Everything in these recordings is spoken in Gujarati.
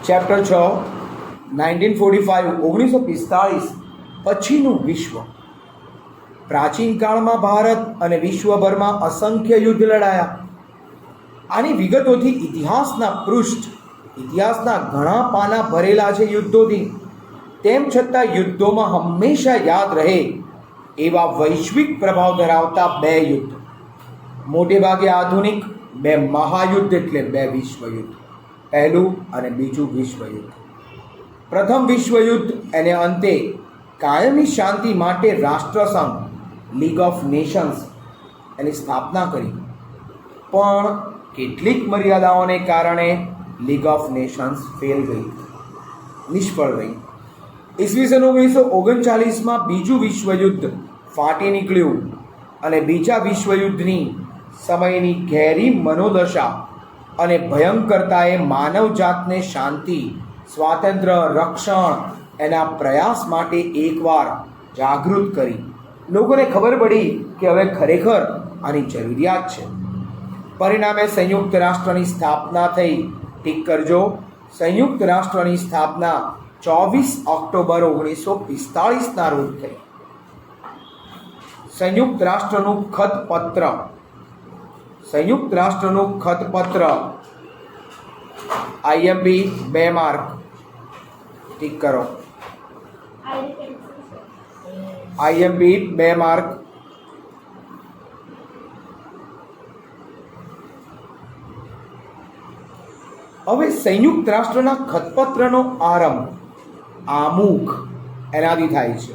ચેપ્ટર 6 1945 પછીનું વિશ્વ. પ્રાચીન કાળમાં ભારત અને વિશ્વભરમાં અસંખ્ય યુદ્ધ લડાયા. આની વિગતોથી ઇતિહાસના ઘણા પાના ભરેલા છે યુદ્ધોથી. તેમ છતાં યુદ્ધોમાં હંમેશા યાદ રહે એવા વૈશ્વિક પ્રભાવ ધરાવતા બે યુદ્ધ, મોટે ભાગે આધુનિક બે મહાયુદ્ધ એટલે બે વિશ્વયુદ્ધ, પહેલું અને બીજું વિશ્વયુદ્ધ. પ્રથમ વિશ્વયુદ્ધ એને અંતે કાયમી શાંતિ માટે રાષ્ટ્રસંઘ લીગ ઓફ નેશન્સ એની સ્થાપના કરી, પણ કેટલીક મર્યાદાઓને કારણે લીગ ઓફ નેશન્સ ફેલ ગઈ, નિષ્ફળ ગઈ. ઈસવીસન 1939માં બીજું વિશ્વયુદ્ધ ફાટી નીકળ્યું અને બીજા વિશ્વયુદ્ધની સમયની ઘેરી મનોદશા અને ભયંકરતાએ માનવજાતને શાંતિ, સ્વાતંત્ર્ય, રક્ષણ એના પ્રયાસ માટે એકવાર જાગૃત કરી. લોકોને ખબર પડી કે હવે ખરેખર આની જરૂરિયાત છે. પરિણામે સંયુક્ત રાષ્ટ્રની સ્થાપના થઈ. ઠીક કરજો, સંયુક્ત રાષ્ટ્રની સ્થાપના 24 ઓક્ટોબર 1945ના રોજ થઈ. સંયુક્ત રાષ્ટ્રનું ખતપત્ર આઈએમપી 2 માર્ક. ઠીક કરો, આઈએમપી 2 માર્ક. હવે સંયુક્ત રાષ્ટ્રના ખતપત્રનો આરંભ આમુખ એનાથી થાય છે.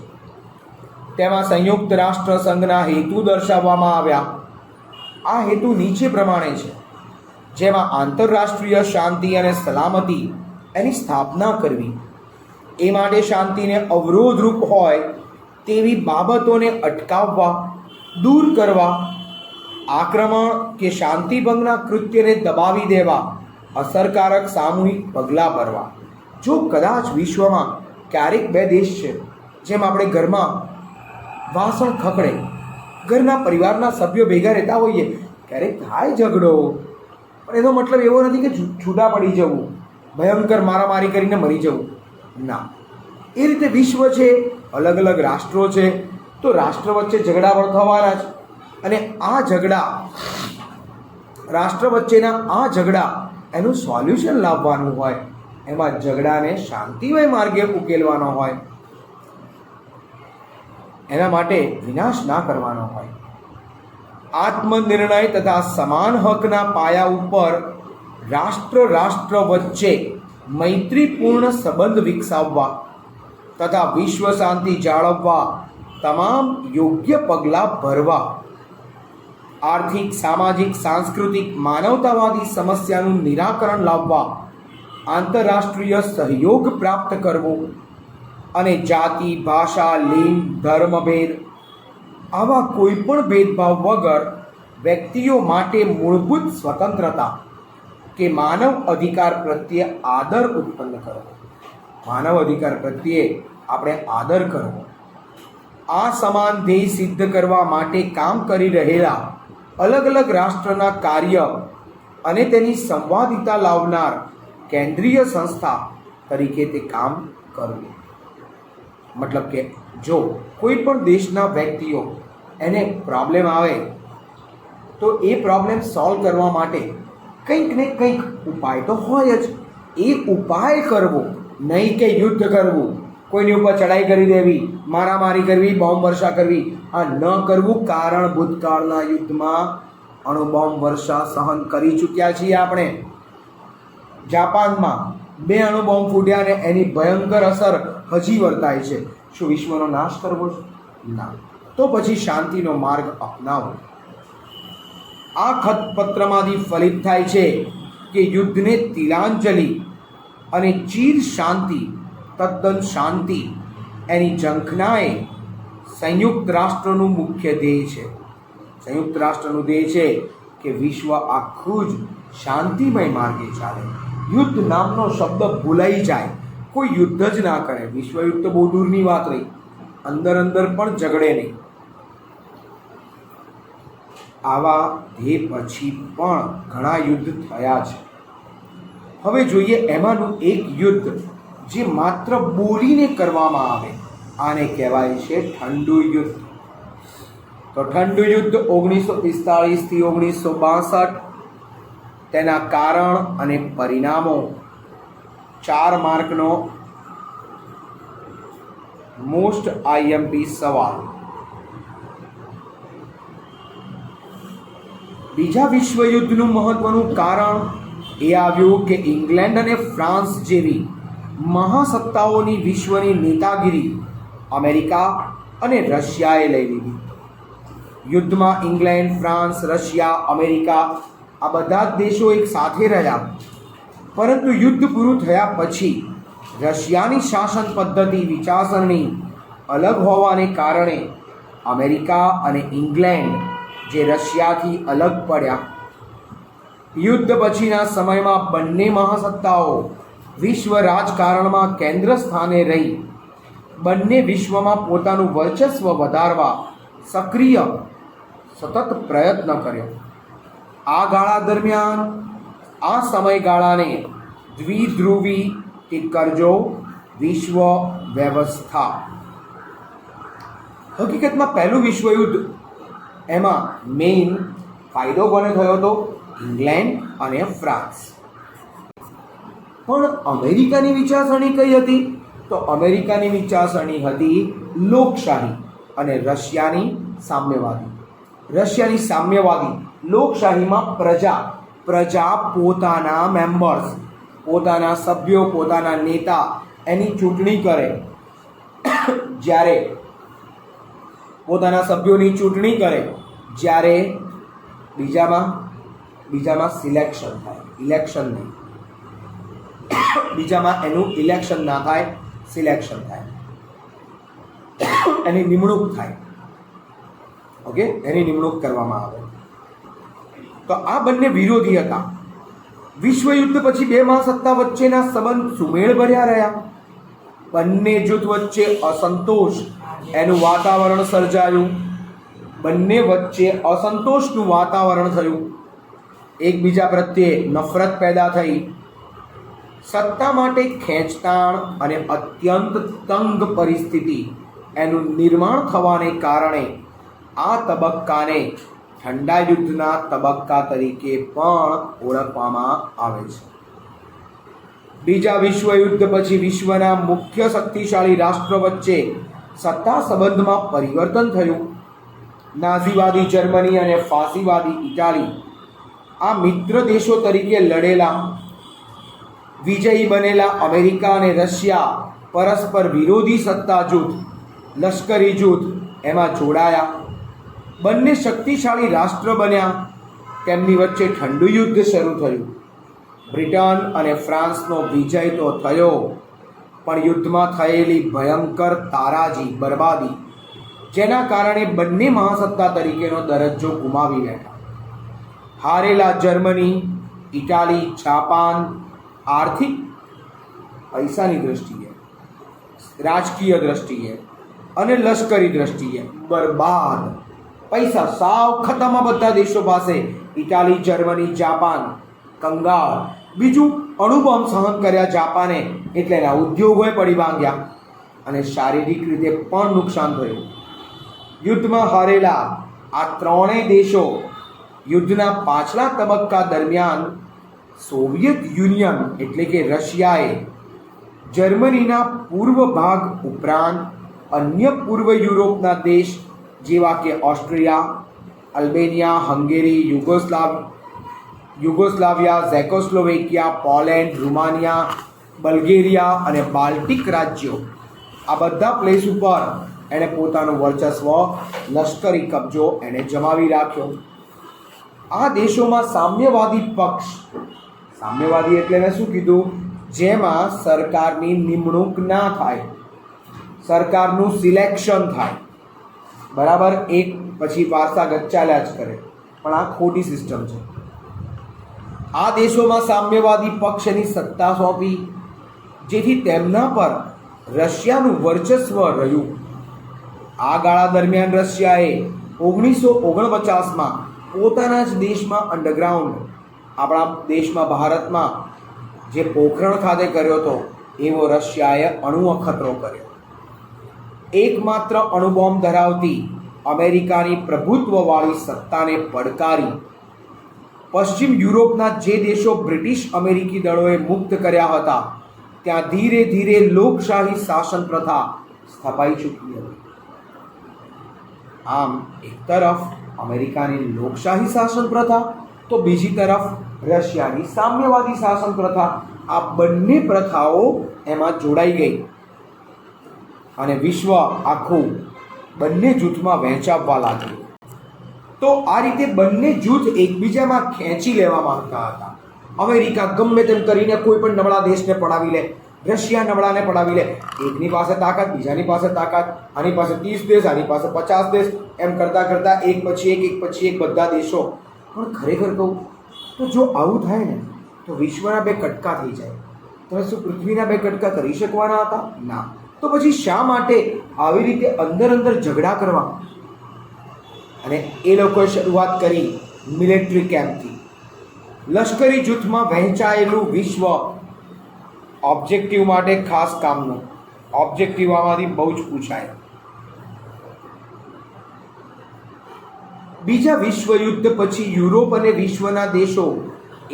તેમાં સંયુક્ત રાષ્ટ્ર સંઘના હેતુ દર્શાવવામાં આવ્યા. આ હેતુ નીચે પ્રમાણે છે, જેમાં આંતરરાષ્ટ્રીય શાંતિ અને સલામતી એની સ્થાપના કરવી, એ માટે શાંતિને અવરોધરૂપ હોય તેવી બાબતોને અટકાવવા, દૂર કરવા, આક્રમણ કે શાંતિભંગના કૃત્યને દબાવી દેવા, અસરકારક સામૂહિક પગલાં ભરવા. જો કદાચ વિશ્વમાં ક્યારેક બે દેશ છે, જેમ આપણે ઘરમાં વાસણ ખખડે, ઘરના પરિવારના સભ્યો ભેગા રહેતા હોઈએ, ક્યારેક થાય ઝઘડો, પણ એનો મતલબ એવો નથી કે છૂટા પડી જવું, ભયંકર મારામારી કરીને મરી જવું. ના, એ રીતે વિશ્વ છે, અલગ અલગ રાષ્ટ્રો છે, તો રાષ્ટ્ર વચ્ચે ઝઘડા પણ થવાના જ. અને આ ઝઘડા, રાષ્ટ્ર વચ્ચેના આ ઝઘડા એનું સોલ્યુશન લાવવાનું હોય, એમાં ઝઘડાને શાંતિમય માર્ગે ઉકેલવાનો હોય, એના માટે વિનાશ ના કરવાનો હોય. આત્મનિર્ણય તથા સમાન હકના પાયા ઉપર રાષ્ટ્ર વચ્ચે મૈત્રીપૂર્ણ સંબંધ વિકસાવવા તથા વિશ્વ શાંતિ જાળવવા તમામ યોગ્ય પગલાં ભરવા. આર્થિક, સામાજિક, સાંસ્કૃતિક, માનવતાવાદી સમસ્યાનું નિરાકરણ લાવવા આંતરરાષ્ટ્રીય સહયોગ પ્રાપ્ત કરવો અને જાતિ, ભાષા, લિંગ, ધર્મભેદ આવા કોઈ પણ ભેદભાવ વગર વ્યક્તિઓ માટે મૂળભૂત સ્વતંત્રતા કે માનવ અધિકાર પ્રત્યે આદર ઉત્પન્ન કરવો. માનવ અધિકાર પ્રત્યે આપણે આદર કરવો. આ સમાન ધ્યેય સિદ્ધ કરવા માટે કામ કરી રહેલા અલગ અલગ રાષ્ટ્રના કાર્ય અને તેની સંવાદિતા લાવનાર કેન્દ્રીય સંસ્થા તરીકે તે કામ કરવું. મતલબ કે જો કોઈ પણ દેશના વ્યક્તિઓ એને પ્રોબ્લેમ આવે તો એ પ્રોબ્લેમ સોલ્વ કરવા માટે કંઈક ને કંઈક ઉપાય તો હોય જ. એ ઉપાય કરવો, નહીં કે યુદ્ધ કરવું, કોઈની ઉપર ચડાઈ કરી દેવી, મારામારી કરવી, બોમ્બ વર્ષા કરવી. આ ન કરવું, કારણ ભૂતકાળના યુદ્ધમાં અણુબોમ્બ વર્ષા સહન કરી ચૂક્યા છીએ આપણે. જાપાનમાં 2 અણુબોમ્બ ફૂટ્યા અને એની ભયંકર અસર હજી વર્તાય છે. શું વિશ્વનો નાશ કરવો છે? ના. તો પછી શાંતિનો માર્ગ અપનાવો. આ ખતપત્રમાંથી ફલિત થાય છે કે યુદ્ધને તિલાંજલિ અને ચીર શાંતિ, તદ્દન શાંતિ એની ઝંખનાએ સંયુક્ત રાષ્ટ્રનું મુખ્ય ધ્યેય છે. સંયુક્ત રાષ્ટ્રનું ધ્યેય છે કે વિશ્વ આખું જ શાંતિમય માર્ગે ચાલે. યુદ્ધ નામનો શબ્દ ભૂલાઈ જાય, કોઈ યુદ્ધ જ ના કરે. વિશ્વયુદ્ધ તો બહુ દૂરની વાત રહી, અંદર પણ ઝઘડે નહીં. આવા ધ્યેય પછી પણ ઘણા યુદ્ધ થયા છે. હવે જોઈએ એમાંનું એક યુદ્ધ જે માત્ર બોલીને કરવામાં આવે, આને કહેવાય છે ઠંડુ યુદ્ધ. તો ઠંડુ યુદ્ધ 1945 થી 1962. તેના કારણ અને પરિણામો. 4 માર્કનો મોસ્ટ આઈએમપી સવાલ. બીજા વિશ્વયુદ્ધનું મહત્વનું કારણ એ આવ્યું કે ઇંગ્લેન્ડ અને ફ્રાન્સ જેવી મહાસત્તાઓની વિશ્વની નેતાગીરી અમેરિકા અને રશિયાએ લઈ લીધી. યુદ્ધમાં ઇંગ્લેન્ડ, ફ્રાન્સ, રશિયા, અમેરિકા આ બધા જ દેશો એક સાથે રહ્યા. પરંતુ યુદ્ધ પૂરું થયા પછી રશિયાની શાસન પદ્ધતિ, વિચારસરણી અલગ હોવાને કારણે અમેરિકા અને ઇંગ્લેન્ડ જે રશિયાથી અલગ પડ્યા. યુદ્ધ પછીના સમયમાં બંને મહાસત્તાઓ વિશ્વ રાજકારણમાં કેન્દ્ર સ્થાને રહી બંને વિશ્વમાં પોતાનું વર્ચસ્વ વધારવા સક્રિય સતત પ્રયત્ન કર્યો. આ ગાળા દરમિયાન આ સમયગાળાને દ્વિધ્રુવી કે કરજો વિશ્વ વ્યવસ્થા. હકીકતમાં પહેલું વિશ્વયુદ્ધ એમાં મેઇન ફાયદો કોને થયો હતો? ઇંગ્લેન્ડ અને ફ્રાન્સ. પણ અમેરિકાની વિચારસરણી કઈ હતી? તો અમેરિકાની વિચારસરણી હતી લોકશાહી અને રશિયાની સામ્યવાદી. રશિયાની સામ્યવાદી લોકશાહીમાં પ્રજા પોતાના મેમ્બર્સ, પોતાના સભ્યો, પોતાના નેતા એની ચૂંટણી કરે. જ્યારે પોતાના સભ્યોની ચૂંટણી કરે, જ્યારે બીજામાં સિલેક્શન થાય, ઇલેક્શન નહીં. બીજામાં એનું ઇલેક્શન ના થાય, સિલેક્શન થાય, એની નિમણૂક થાય. ઓકે, એની નિમણૂક કરવામાં આવે. તો આ બંને વિરોધી હતા. વિશ્વયુદ્ધ પછી બે મહાસત્તા વચ્ચેના સંબંધ સુમેળ ભર્યા રહ્યા. બંને જૂથ વચ્ચે અસંતોષ એનું વાતાવરણ સર્જાયું. બંને વચ્ચે અસંતોષનું વાતાવરણ થયું. એકબીજા પ્રત્યે નફરત પેદા થઈ. સત્તા માટે ખેંચતાણ અને અત્યંત તંગ પરિસ્થિતિ એનું નિર્માણ થવાને કારણે આ તબક્કાને ઠંડા યુદ્ધના તબક્કા તરીકે પણ ઓળખવામાં આવે છે. બીજા વિશ્વયુદ્ધ પછી વિશ્વના મુખ્ય શક્તિશાળી રાષ્ટ્રો વચ્ચે સત્તા સંબંધમાં પરિવર્તન થયું. નાઝીવાદી જર્મની અને ફાસીવાદી ઇટાલી આ મિત્ર દેશો તરીકે લડેલા. વિજયી બનેલા અમેરિકા અને રશિયા પરસ્પર વિરોધી સત્તા જૂથ, લશ્કરી જૂથ એમાં જોડાયા. બંને શક્તિશાળી રાષ્ટ્ર બન્યા. તેમની વચ્ચે ઠંડુ યુદ્ધ શરૂ થયું. બ્રિટન અને ફ્રાન્સનો વિજય તો થયો, પણ યુદ્ધમાં થયેલી ભયંકર તારાજી, બરબાદી, જેના કારણે બંને મહાસત્તા તરીકેનો દરજ્જો ગુમાવી બેઠા. હારેલા જર્મની, ઇટાલી, જાપાન આર્થિક પૈસાની દ્રષ્ટિએ, રાજકીય દ્રષ્ટિએ અને લશ્કરી દ્રષ્ટિએ બરબાદ. પૈસા સાવ ખતમ બધા દેશો પાસે. ઇટાલી, જર્મની, જાપાન કંગાળ. બીજું, અણુબોમ્બ સહન કર્યા જાપાને, એટલે એના ઉદ્યોગોએ પડી ભાંગ્યા અને શારીરિક રીતે પણ નુકસાન થયું. યુદ્ધમાં હારેલા આ ત્રણેય દેશો યુદ્ધના પાછલા તબક્કા દરમિયાન સોવિયત યુનિયન એટલે કે રશિયાએ જર્મનીના પૂર્વ ભાગ ઉપરાંત અન્ય પૂર્વ યુરોપના દેશ જેવા કે Austria, Albania, Hungary, Yugoslavia, Czechoslovakia, Poland, Romania, Bulgaria અને બાલ્ટિક રાજ્યો આ બધા પ્લેસ ઉપર એણે પોતાનું વર્ચસ્વ, લશ્કરી કબજો એણે જમાવી રાખ્યો. આ દેશોમાં સામ્યવાદી પક્ષ, સામ્યવાદી એટલે મેં શું કીધું? જેમાં સરકારની નિમણૂક ના થાય, સરકારનું સિલેક્શન થાય. બરાબર, એક પછી વારસાગત ચાલ્યા જ કરે, પણ આ ખોટી સિસ્ટમ છે. આ દેશોમાં સામ્યવાદી પક્ષની સત્તા સોંપી, જેથી તેમના પર રશિયાનું વર્ચસ્વ રહ્યું. આ ગાળા દરમિયાન રશિયાએ 1949માં પોતાના જ દેશમાં અંડરગ્રાઉન્ડ, આપણા દેશમાં ભારતમાં જે પોખરણ ખાતે કર્યો હતો એવો રશિયાએ અણુ અખતરો કર્યો. એકમાત્ર અણુબોમ્બ ધરાવતી અમેરિકાની પ્રભુત્વવાળી સત્તાને પડકારી પશ્ચિમ યુરોપના જે દેશો બ્રિટિશ અમેરિકી દળોએ મુક્ત કર્યા હતા ત્યાં ધીરે ધીરે લોકશાહી શાસન પ્રથા સ્થપાઈ ચૂકી હતી. આમ એક તરફ અમેરિકાની લોકશાહી શાસન પ્રથા તો બીજી તરફ રશિયાની સામ્યવાદી શાસન પ્રથા, આ બંને પ્રથાઓ એમાં જોડાઈ ગઈ અને વિશ્વ આખું બંને જૂથમાં વહેંચાવવા લાગ્યું. તો આ રીતે બંને જૂથ એકબીજામાં ખેંચી લેવા માંગતા હતા. અમેરિકા ગમે તેમ કરીને કોઈ પણ નબળા દેશને પડાવી લે, રશિયા નબળાને પડાવી લે. એકની પાસે તાકાત, બીજાની પાસે તાકાત, આની પાસે 30 દેશ, આની પાસે 50 દેશ, એમ કરતાં કરતાં એક પછી એક બધા દેશો. પણ ખરેખર કહું તો જો આવું થાય ને તો વિશ્વના બે કટકા થઈ જાય. તમે શું પૃથ્વીના બે કટકા કરી શકવાના હતા? ના. તો પછી શા માટે આવી રીતે અંદર ઝઘડા કરવા? અને એ લોકોએ શરૂઆત કરી મિલિટરી કેમ્પથી. લશ્કરી જૂથમાં વહેંચાયેલું વિશ્વ ઓબ્જેક્ટિવ માટે ખાસ કામનું. ઓબ્જેક્ટિવ આમાંથી બહુ જ પૂછાય. બીજા વિશ્વયુદ્ધ પછી યુરોપ અને વિશ્વના દેશો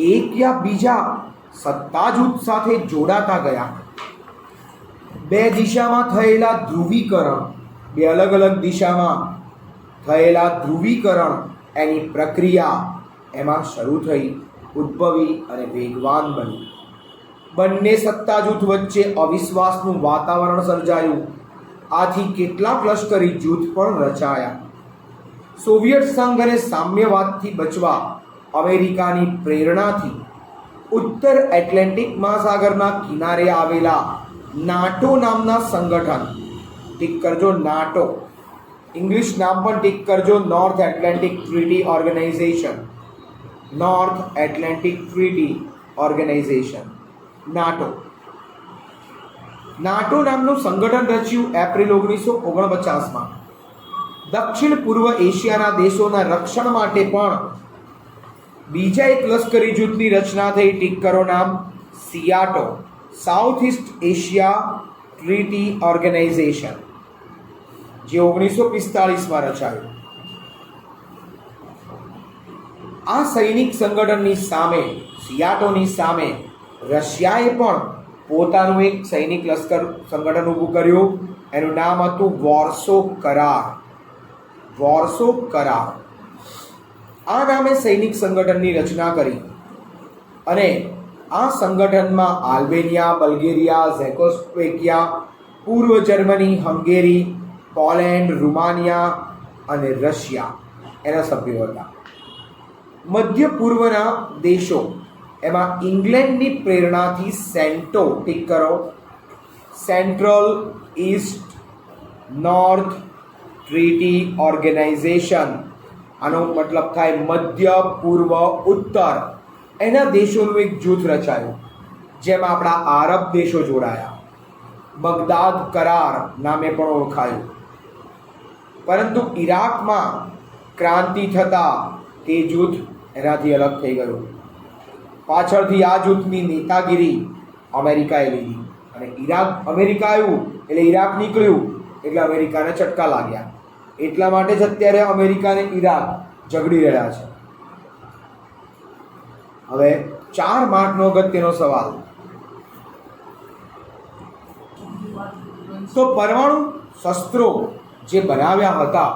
એક યા બીજા સત્તા જૂથ સાથે જોડાતા ગયા. બે દિશામાં થયેલા ધ્રુવીકરણ, બે અલગ અલગ દિશામાં થયેલા ધ્રુવીકરણ, એની પ્રક્રિયા એમાં શરૂ થઈ, ઉદ્ભવી અને વેગવાન બની. બંને સત્તા જૂથ વચ્ચે અવિશ્વાસનું વાતાવરણ સર્જાયું. આથી કેટલાક લશ્કરી જૂથ પણ રચાયા. સોવિયત સંઘ અને સામ્યવાદથી બચવા અમેરિકાની પ્રેરણાથી ઉત્તર એટલાન્ટિક મહાસાગરના કિનારે આવેલા નાટો નામના સંગઠન, ટીક કરજો નાટો, ઇંગ્લિશ નામ પણ ટીક કરજો, North Atlantic Treaty Organization, North Atlantic Treaty Organization, NATO. NATO નામનું સંગઠન રચ્યું એપ્રિલ 1949માં. દક્ષિણ પૂર્વ એશિયાના દેશોના રક્ષણ માટે પણ બીજા એક લશ્કરી જૂથની રચના થઈ. ટીક કરો નામ, SEATO, south east Asia treaty organisation, જે 1945માં રચાયું. આ સૈનિક સંગઠનની સામે, સિયાટોની સામે રશિયાએ પણ પોતાનું એક સૈનિક લશ્કર સંગઠન ઊભું કર્યું. એનું નામ હતું વોર્સો કરાર. વોર્સો કરાર. આ નામે સૈનિક સંગઠનની રચના કરી અને આ સંગઠનમાં આલ્બેનિયા, બલ્ગેરિયા, ઝેકોસ્લોવાકિયા, પૂર્વ જર્મની, હંગેરી, પોલેન્ડ, રૂમાનિયા અને રશિયા એના સભ્યો હતા. મધ્ય પૂર્વના દેશો, એમાં ઇંગ્લેન્ડની પ્રેરણાથી સેન્ટો, ટીક કરો, Central East North Treaty Organization, આનો મતલબ થાય મધ્ય પૂર્વ ઉત્તર, એના દેશોનું એક જૂથ રચાયું, જેમાં આપણા આરબ દેશો જોડાયા. બગદાદ કરાર નામે પણ ઓળખાયું. પરંતુ ઈરાકમાં ક્રાંતિ થતાં તે જૂથ એનાથી અલગ થઈ ગયું. પાછળથી આ જૂથની નેતાગીરી અમેરિકાએ લીધી અને અમેરિકા આવ્યું એટલે ઈરાક નીકળ્યું એટલે અમેરિકાને ચટકા લાગ્યા. એટલા માટે જ અત્યારે અમેરિકા અને ઈરાક ઝઘડી રહ્યા છે. હવે 4 માર્કનો અગત્યનો સવાલ. તો પરમાણુ શસ્ત્રો જે બનાવ્યા હતા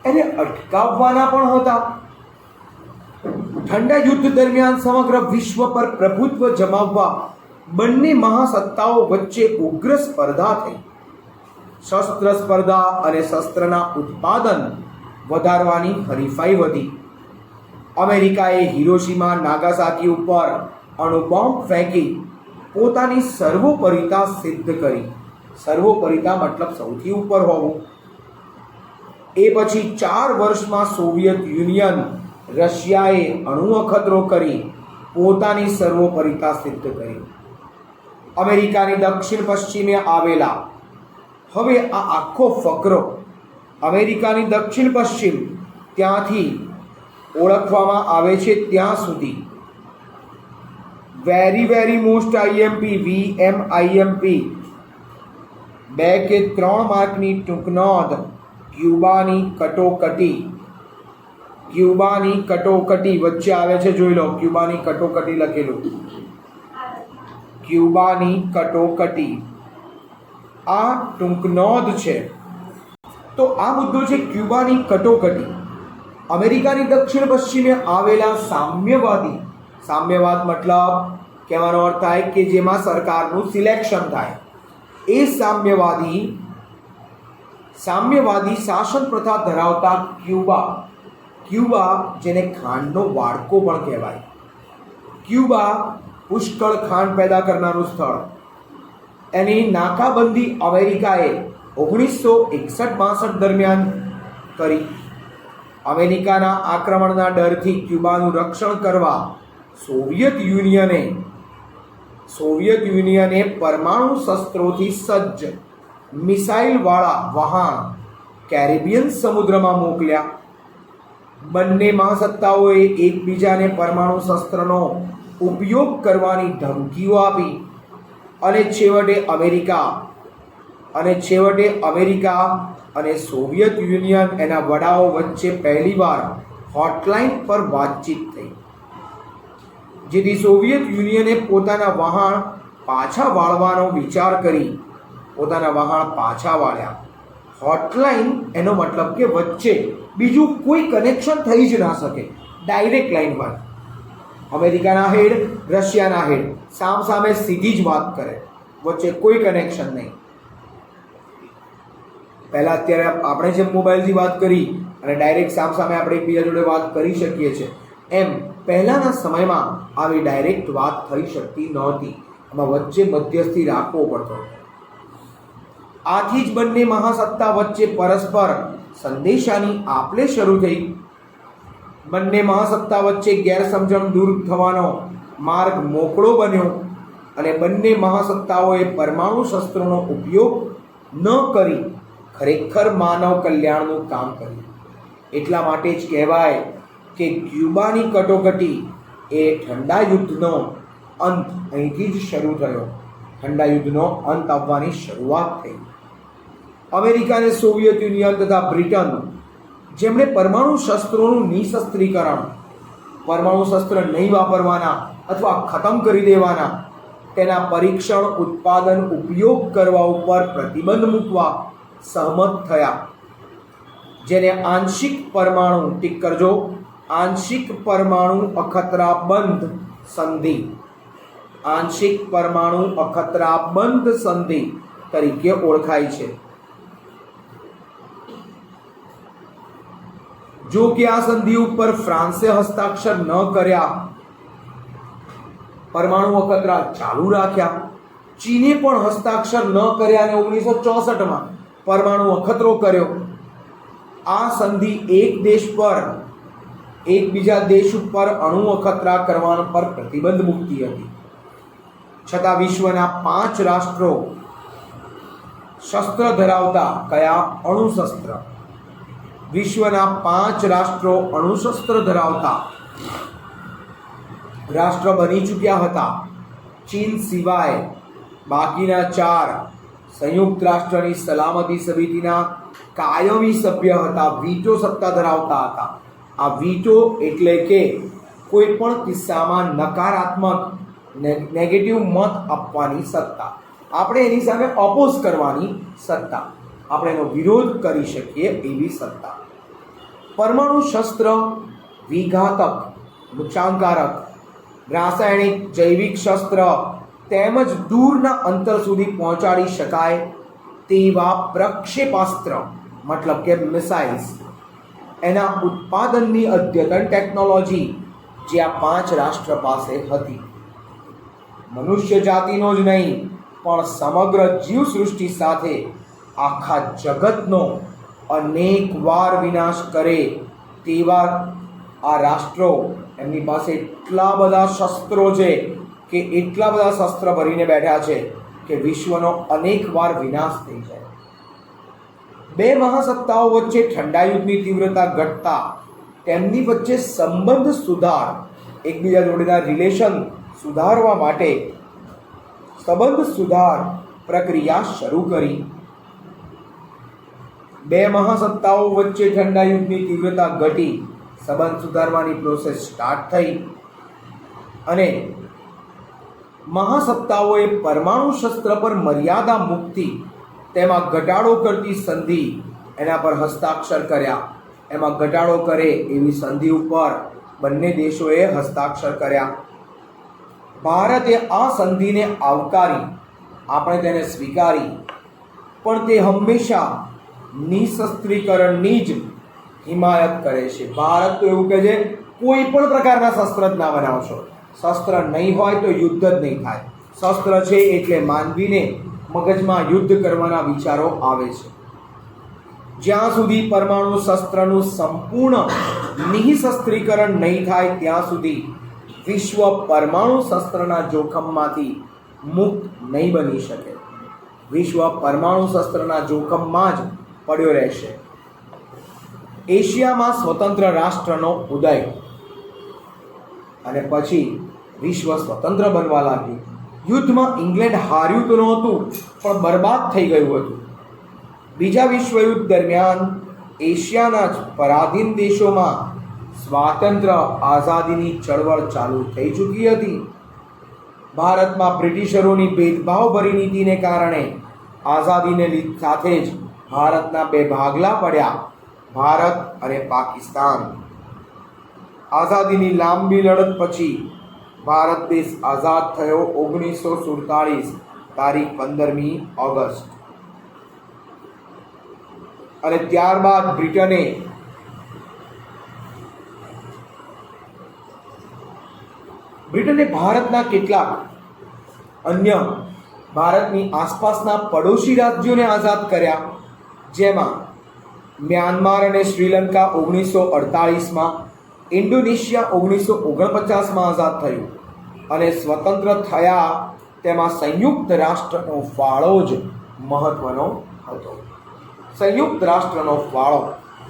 એને અટકાવવાના પણ હતા. ઠંડા યુદ્ધ દરમિયાન સમગ્ર વિશ્વ પર પ્રભુત્વ જમાવવા બંને મહાસત્તાઓ વચ્ચે ઉગ્ર સ્પર્ધા થઈ. શસ્ત્ર સ્પર્ધા અને શસ્ત્રના ઉત્પાદન વધારવાની હરીફાઈ વધી. અમેરિકાએ હિરોશીમા, નાગાસાકી ઉપર અણુબોમ્બ ફેંકી પોતાની સર્વોપરિતા સિદ્ધ કરી. સર્વોપરિતા મતલબ સૌથી ઉપર હોવું. એ પછી 4 વર્ષમાં સોવિયત યુનિયન, રશિયાએ અણુ અખતરો કરી પોતાની સર્વોપરિતા સિદ્ધ કરી. અમેરિકાની દક્ષિણ પશ્ચિમે આવેલા, હવે આ આખો ફકરો અમેરિકાની દક્ષિણ પશ્ચિમ, ત્યાંથી ઓળખવામાં આવે છે ત્યાં સુધી વેરી મોસ્ટ આઈએમપી VMIMP 2 કે 3 માર્કની ટૂંક નોંધ. ક્યુબાની કટોકટી. ક્યુબાની કટોકટી વચ્ચે આવે છે, જોઈ લો. ક્યુબાની કટોકટી લખેલું. ક્યુબાની કટોકટી આ ટૂંક નોંધ છે. તો આ મુદ્દો છે ક્યુબાની કટોકટી. અમેરિકાની દક્ષિણ પશ્ચિમે આવેલા સામ્યવાદ મતલબ કહેવાનો અર્થ થાય કે જેમાં સરકારનું સિલેક્શન થાય, એ સામ્યવાદી શાસન પ્રથા ધરાવતા ક્યુબા જેને ખાંડનો વાડકો પણ કહેવાય. ક્યુબા પુષ્કળ ખાંડ પેદા કરનારું સ્થળ. એની નાકાબંધી અમેરિકાએ 1961-62 દરમિયાન કરી. અમેરિકાના આક્રમણના ડરથી ક્યુબાનું રક્ષણ કરવા સોવિયત યુનિયને પરમાણુ શસ્ત્રોથી સજ્જ મિસાઇલવાળા વહાણ કેરેબિયન સમુદ્રમાં મોકલ્યા. બંને મહાસત્તાઓએ એકબીજાને પરમાણુ શસ્ત્રનો ઉપયોગ કરવાની ધમકીઓ આપી અને છેવટે અમેરિકા અને સોવિયત યુનિયન એના વડાઓ વચ્ચે પહેલીવાર હોટલાઇન પર વાતચીત થઈ, જેથી સોવિયત યુનિયને પોતાના વહાણ પાછા વાળવાનો વિચાર કરી પોતાના વહાણ પાછા વાળ્યા. હોટલાઇન એનો મતલબ કે વચ્ચે બીજું કોઈ કનેક્શન થઈ જ ના શકે, ડાયરેક્ટ લાઈન પર. અમેરિકાના હેડ, રશિયાના હેડ સામે સીધી જ વાત કરે, વચ્ચે કોઈ કનેક્શન નહીં. પહેલાં અત્યારે આપણે જેમ મોબાઈલથી વાત કરી અને ડાયરેક્ટ સામે આપણે એકબીજા જોડે વાત કરી શકીએ છીએ, એમ પહેલાંના સમયમાં આવી ડાયરેક્ટ વાત થઈ શકતી નહોતી. એમાં વચ્ચે મધ્યસ્થી રાખવો પડતો. આથી જ બંને મહાસત્તા વચ્ચે પરસ્પર સંદેશાની આપલે શરૂ થઈ. બંને મહાસત્તા વચ્ચે ગેરસમજણ દૂર થવાનો માર્ગ મોકળો બન્યો અને બંને મહાસત્તાઓએ પરમાણુ શસ્ત્રોનો ઉપયોગ ન કરી ખરેખર માનવ કલ્યાણનું કામ કર્યું. એટલા માટે જ કહેવાય કે ક્યુબાની કટોકટી એ ઠંડા યુદ્ધનો અંત અહીંથી જ શરૂ થયો. ઠંડા યુદ્ધનો અંત આવવાની શરૂઆત થઈ. અમેરિકા અને સોવિયત યુનિયન તથા બ્રિટન, જેમણે પરમાણુ શસ્ત્રોનું નિશસ્ત્રીકરણ, પરમાણુ શસ્ત્ર નહીં વાપરવાના અથવા ખતમ કરી દેવાના, તેના પરીક્ષણ, ઉત્પાદન, ઉપયોગ કરવા ઉપર પ્રતિબંધ મૂકવા સહમત થયા, જેને આંશિક પરમાણુ અખતરાબંધ સંધિ તરીકે ઓળખાય છે. જો કે આ સંધિ ઉપર ફ્રાન્સે હસ્તાક્ષર ન કર્યા, પરમાણુ અખતરા ચાલુ રાખ્યા. ચીને પણ હસ્તાક્ષર ન કર્યા અને 1964માં પરમાણુ અખતરો કર્યો. આ સંધિ એકબીજા દેશ ઉપર અણુ અખતરા કરવાના પર પ્રતિબંધ મૂકતી હતી. છતાં વિશ્વના 5 રાષ્ટ્રો શસ્ત્ર ધરાવતા વિશ્વના 5 રાષ્ટ્રો અણુશસ્ત્ર ધરાવતા રાષ્ટ્ર બની ચૂક્યા હતા. ચીન સિવાય બાકીના 4 સંયુક્ત રાષ્ટ્રની સલામતી સમિતિના કાયમી સભ્ય હતા, વીટો સત્તા ધરાવતા હતા. આ વીટો એટલે કે કોઈ પણ કિસ્સામાં નકારાત્મક નેગેટિવ મત આપવાની સત્તા, આપણે એની સામે ઓપોઝ કરવાની સત્તા, આપણે એનો વિરોધ કરી શકીએ એવી સત્તા. પરમાણુ શસ્ત્ર વિઘાતક, નુકસાનકારક, રાસાયણિક, જૈવિક શસ્ત્ર તેમજ દૂરના અંતર સુધી પહોંચાડી શકાય તેવા પ્રક્ષેપાસ્ત્ર મતલબ કે મિસાઇલ્સ, એના ઉત્પાદનની અદ્યતન ટેકનોલોજી જે આ 5 રાષ્ટ્ર પાસે હતી. મનુષ્ય જાતિનો જ નહીં પણ સમગ્ર જીવસૃષ્ટિ સાથે આખા જગતનો અનેક વાર વિનાશ કરે તેવા આ રાષ્ટ્રો, એમની પાસે એટલા બધા શસ્ત્રો છે કે એટલા બધા શસ્ત્ર ભરીને બેઠા છે કે વિશ્વનો અનેક વાર વિનાશ થઈ જાય. 2 મહાસત્તાઓ વચ્ચે ઠંડા યુદ્ધની તીવ્રતા ઘટતા તેમની વચ્ચે સંબંધ સુધાર, એકબીજા જોડેના રિલેશન સુધારવા માટે સંબંધ સુધાર પ્રક્રિયા શરૂ કરી. બે મહાસત્તાઓ વચ્ચે ઠંડા યુદ્ધની તીવ્રતા ઘટી, સંબંધ સુધારવાની પ્રોસેસ સ્ટાર્ટ થઈ અને મહાસત્તાઓએ પરમાણુ શસ્ત્ર પર મર્યાદા મૂકતી, તેમાં ઘટાડો કરતી સંધિ એના પર હસ્તાક્ષર કર્યા. એમાં ઘટાડો કરે એવી સંધિ ઉપર બંને દેશોએ હસ્તાક્ષર કર્યા. ભારતે આ સંધિને આવકારી, આપણે તેને સ્વીકારી, પણ તે હંમેશા નિશસ્ત્રીકરણની જ હિમાયત કરે છે. ભારત તો એવું કહે છે કોઈ પણ પ્રકારના શસ્ત્ર જ ના બનાવશો, શસ્ત્ર નહીં હોય તો યુદ્ધ જ નહીં થાય. શસ્ત્ર છે એટલે માનવીને મગજમાં યુદ્ધ કરવાના વિચારો આવે છે. જ્યાં સુધી પરમાણુ શસ્ત્રનું સંપૂર્ણ નિઃશસ્ત્રીકરણ નહીં થાય ત્યાં સુધી વિશ્વ પરમાણુ શસ્ત્રના જોખમમાંથી મુક્ત નહીં બની શકે. વિશ્વ પરમાણુ શસ્ત્રના જોખમમાં જ પડ્યો રહેશે. એશિયામાં સ્વતંત્ર રાષ્ટ્રનો ઉદય અને પછી વિશ્વ સ્વતંત્ર બનવા લાગ્યું. યુદ્ધમાં ઇંગ્લેન્ડ હાર્યું તો નહોતું, પણ બરબાદ થઈ ગયું હતું. બીજા વિશ્વયુદ્ધ દરમિયાન એશિયાના જ પરાધીન દેશોમાં સ્વાતંત્ર્ય આઝાદીની ચળવળ ચાલુ થઈ ચૂકી હતી. ભારતમાં બ્રિટિશરોની ભેદભાવભરી નીતિને કારણે આઝાદીને સાથે જ ભારતના બે ભાગલા પડ્યા, ભારત અને પાકિસ્તાન. આઝાદીની લાંબી લડત પછી ભારત દેશ આઝાદ થયો 1947 તારીખ 15મી ઓગસ્ટ. અને ત્યારબાદ બ્રિટને ભારતના કેટલાક અન્ય ભારતની આસપાસના પડોશી રાજ્યોને આઝાદ કર્યા, જેમાં મ્યાનમાર અને શ્રીલંકા 1948માં, ઇન્ડોનેશિયા 1949માં આઝાદ થયું અને સ્વતંત્ર થયા. તેમાં સંયુક્ત રાષ્ટ્રનો ફાળો જ મહત્વનો હતો. સંયુક્ત રાષ્ટ્રનો ફાળો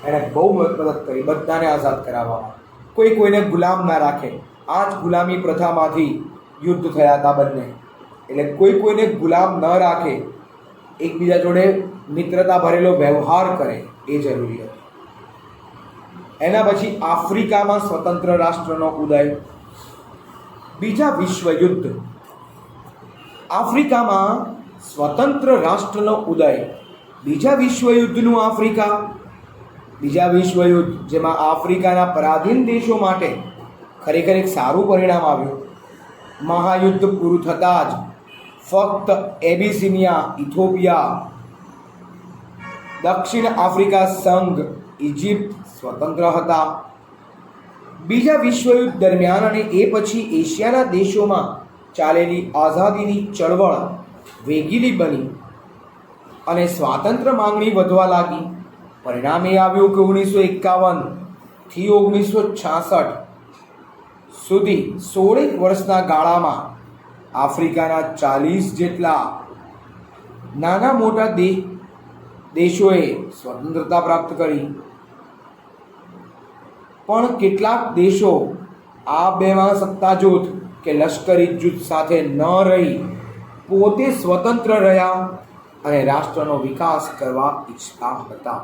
એણે બહુ મદદ કરી બધાને આઝાદ કરાવવામાં. કોઈને ગુલામ ના રાખે. આ જ ગુલામી પ્રથામાંથી યુદ્ધ થયા હતા બંને. એટલે કોઈને ગુલામ ન રાખે, એકબીજા જોડે મિત્રતા ભરેલો વ્યવહાર કરે, એ જરૂરી હતું. એના પછી આફ્રિકામાં સ્વતંત્ર રાષ્ટ્રનો ઉદય. બીજા વિશ્વયુદ્ધ. આફ્રિકામાં સ્વતંત્ર રાષ્ટ્રનો ઉદય. બીજા વિશ્વયુદ્ધનું આફ્રિકા. બીજા વિશ્વયુદ્ધ જેમાં આફ્રિકાના પરાધીન દેશો માટે ખરેખર એક સારું પરિણામ આવ્યું. મહાયુદ્ધ પૂરું થતાં જ ફક્ત એબિસિનિયા, ઇથોપિયા, દક્ષિણ આફ્રિકા સંઘ, ઇજિપ્ત સ્વતંત્ર હતા. બીજા વિશ્વયુદ્ધ દરમિયાન અને એ પછી એશિયાના દેશોમાં ચાલેલી આઝાદીની ચળવળ વેગીલી બની અને સ્વાતંત્ર્ય માંગણી વધવા લાગી. પરિણામ એ આવ્યું કે 1951થી 1966 સુધી 16 વર્ષના ગાળામાં આફ્રિકાના 40 જેટલા નાના મોટા દેશોએ સ્વતંત્રતા પ્રાપ્ત કરી. પણ કેટલાક દેશો આ બેમાં સત્તા જૂથ કે લશ્કરી જૂથ સાથે ન રહી પોતે સ્વતંત્ર રહ્યા અને રાષ્ટ્રનો વિકાસ કરવા ઈચ્છતા હતા.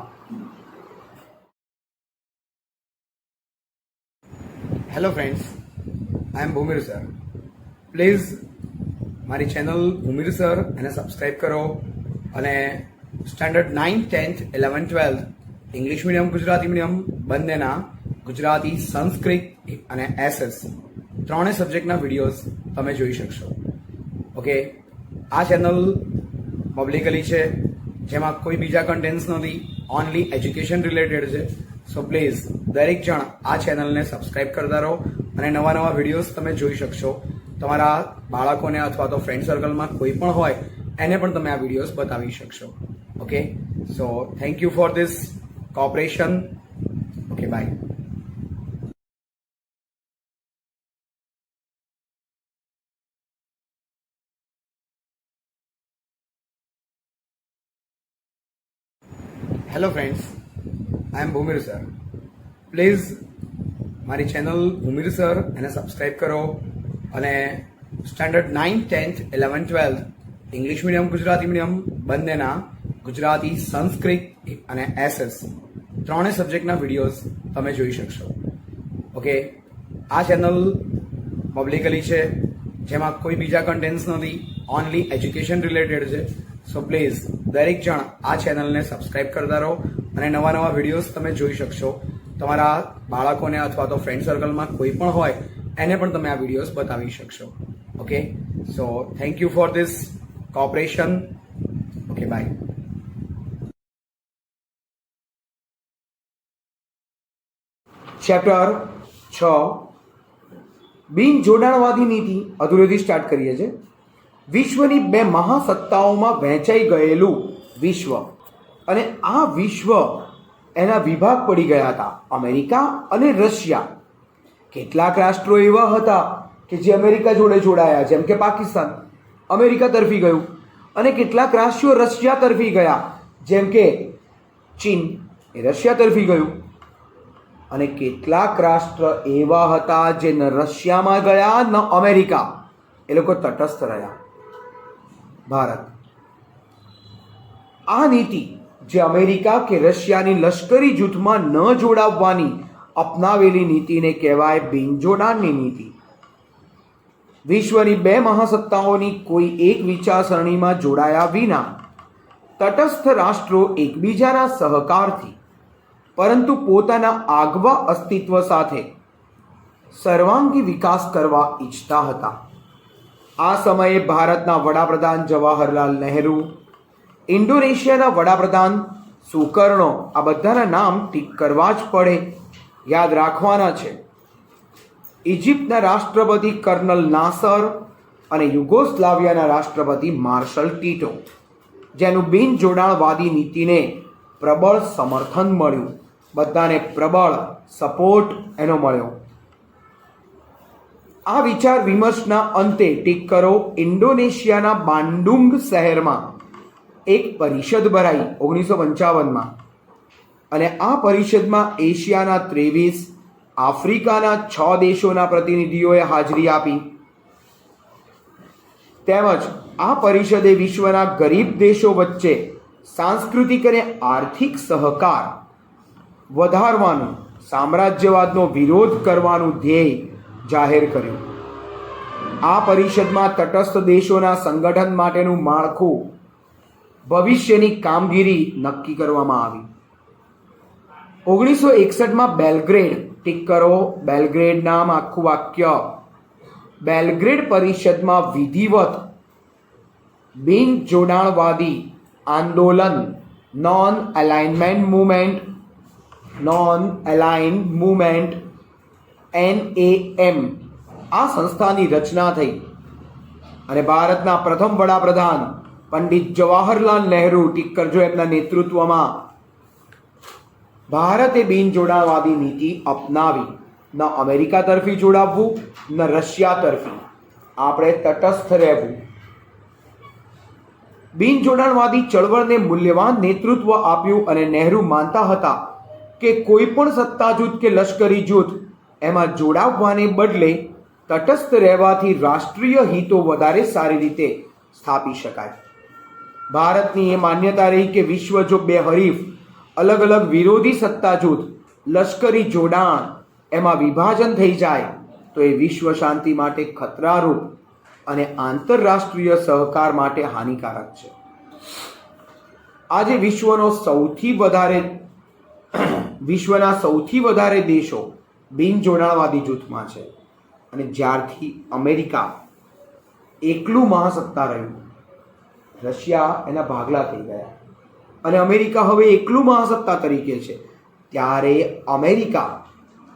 Hello friends, I am Bhumir sir. Please મારી ચેનલ ભૂમિર સર એને સબસ્ક્રાઈબ કરો અને standard 9th 10th 11th 12th English medium, Gujarati medium બંનેના ગુજરાતી, સંસ્કૃત અને એસએસ ત્રણેય સબ્જેક્ટના વિડીયોઝ તમે જોઈ શકશો. ઓકે, આ ચેનલ પબ્લિકલી છે, જેમાં કોઈ બીજા કન્ટેન્ટ્સ નથી, ઓનલી એજ્યુકેશન રિલેટેડ છે. સો પ્લીઝ દરેક જણ આ ચેનલને સબસ્ક્રાઈબ કરતા રહો અને નવા નવા વિડીયોઝ તમે જોઈ શકશો. તમારા બાળકોને અથવા તો ફ્રેન્ડ સર્કલમાં કોઈ પણ હોય એને પણ તમે આ વિડીયોઝ બતાવી શકશો. Okay, so thank you for this cooperation. Okay, bye. Hello friends, I am Bhumir sir. Please મારી ચેનલ ભૂમિર સર એને સબસ્ક્રાઈબ કરો અને standard 9th 10th 11th 12th English medium Gujarati medium બંનેના ગુજરાતી સંસ્કૃત અને એસએસ ત્રણેય સબ્જેક્ટના વિડીયોઝ તમે જોઈ શકશો. ઓકે, આ ચેનલ પબ્લિકલી છે, જેમાં કોઈ બીજા કન્ટેન્ટ્સ નથી, ઓનલી એજ્યુકેશન રિલેટેડ છે. સો પ્લીઝ દરેક જણ આ ચેનલને સબસ્ક્રાઇબ કરતા રહો અને નવા નવા વિડીયોઝ તમે જોઈ શકશો. તમારા બાળકોને અથવા તો ફ્રેન્ડ સર્કલમાં કોઈ પણ હોય એને પણ તમે આ વિડીયોઝ બતાવી શકશો. Okay, so thank you for this cooperation. Okay, bye. Chapter 6 બિન જોડાણવાદી નીતિ અધૂરેથી સ્ટાર્ટ કરીએ છીએ. વિશ્વની બે મહાસત્તાઓમાં વહેંચાઈ ગયેલું વિશ્વ, અને આ વિશ્વ એના વિભાગ પડી ગયા હતા, અમેરિકા અને રશિયા. કેટલાક રાષ્ટ્રો એવા હતા કે જે અમેરિકા જોડે જોડાયા, જેમ કે પાકિસ્તાન અમેરિકા તરફી ગયું, અને કેટલાક રાષ્ટ્રો રશિયા તરફી ગયા, જેમ કે ચીન એ રશિયા તરફી ગયું, અને કેટલાક રાષ્ટ્ર એવા હતા જે ન રશિયામાં ગયા ન અમેરિકા, એ લોકો તટસ્થ રહ્યા. ભારત આ નીતિ જે અમેરિકા કે રશિયાની લશ્કરી જૂથમાં ન જોડાવવાની અપનાવેલી નીતિને કહેવાય બિનજોડાણની નીતિ. વિશ્વની બે મહાસત્તાઓની કોઈ એક વિચારસરણીમાં જોડાયા વિના તટસ્થ રાષ્ટ્રો એકબીજાના સહકારથી પરંતુ પોતાના આગવા અસ્તિત્વ સાથે સર્વાંગી વિકાસ કરવા ઈચ્છતા હતા. આ સમયે ભારતના વડાપ્રધાન જવાહરલાલ નહેરુ, ઇન્ડોનેશિયાના વડાપ્રધાન સુકર્ણો, આ બધાના નામ ટીક કરવા જ પડે, યાદ રાખવાના છે. ઇજિપ્તના રાષ્ટ્રપતિ કર્નલ નાસર અને યુગોસ્લાવિયાના રાષ્ટ્રપતિ માર્શલ ટીટો, જેનું બિન જોડાણવાદી નીતિને પ્રબળ સમર્થન મળ્યું, બધાને પ્રબળ સપોર્ટ એનો મળ્યો. આ વિચાર વિમર્શના અંતે ટીક કરો, ઇન્ડોનેશિયાના બાન્ડુંગ શહેરમાં એક પરિષદ ભરાઈ 1955માં, અને આ પરિષદમાં એશિયાના 23, આફ્રિકાના 6 દેશોના પ્રતિનિધિઓએ હાજરી આપી. તેમજ આ પરિષદે વિશ્વના ગરીબ દેશો વચ્ચે સાંસ્કૃતિક અને આર્થિક સહકાર વધારવાનું, સામ્રાજ્યવાદનો વિરોધ કરવાનું ધ્યેય જાહેર કર્યું. આ પરિષદમાં તટસ્થ દેશોના સંગઠન માટેનું માળખું, ભવિષ્યની કામગીરી નક્કી કરવામાં આવી. 1961માં બેલગ્રેડ, ટીક કરો, બેલગ્રેડ નામ આખું વાક્ય, બેલગ્રેડ પરિષદમાં વિધિવત બિન જોડાણવાદી આંદોલન નોન અલાઇન્ડ મુવમેન્ટ NAM આ સંસ્થાની રચના થઈ, અને ભારતના પ્રથમ વડાપ્રધાન પંડિત જવાહરલાલ નહેરુ, ટીક કરજો, એમના નેતૃત્વમાં ભારતે બિન જોડાણવાદી નીતિ અપનાવી. ન અમેરિકા તરફી જોડાવવું, ન રશિયા તરફી, આપણે તટસ્થ રહેવું. બિન જોડાણવાદી ચળવળને મૂલ્યવાન નેતૃત્વ આપ્યું, અને નહેરુ માનતા હતા કે કોઈ પણ સત્તા જૂથ કે લશ્કરી જૂથ એમાં જોડાવવાને બદલે તટસ્થ રહેવાથી રાષ્ટ્રીય હિતો વધારે સારી રીતે સ્થાપી શકાય. ભારતની એ માન્યતા રહી કે વિશ્વ જો બે હરીફ અલગ અલગ વિરોધી સત્તા જૂથ, લશ્કરી જોડાણ એમાં વિભાજન થઈ જાય તો એ વિશ્વ શાંતિ માટે ખતરારૂપ અને આંતરરાષ્ટ્રીય સહકાર માટે હાનિકારક છે. આજે વિશ્વના સૌથી વધારે દેશો બિન જોડાણવાદી જૂથમાં છે, અને જ્યારથી અમેરિકા એકલું મહાસત્તા રહ્યું, રશિયા એના ભાગલા થઈ ગયા અને અમેરિકા હવે એકલું મહાસત્તા તરીકે છે, ત્યારે અમેરિકા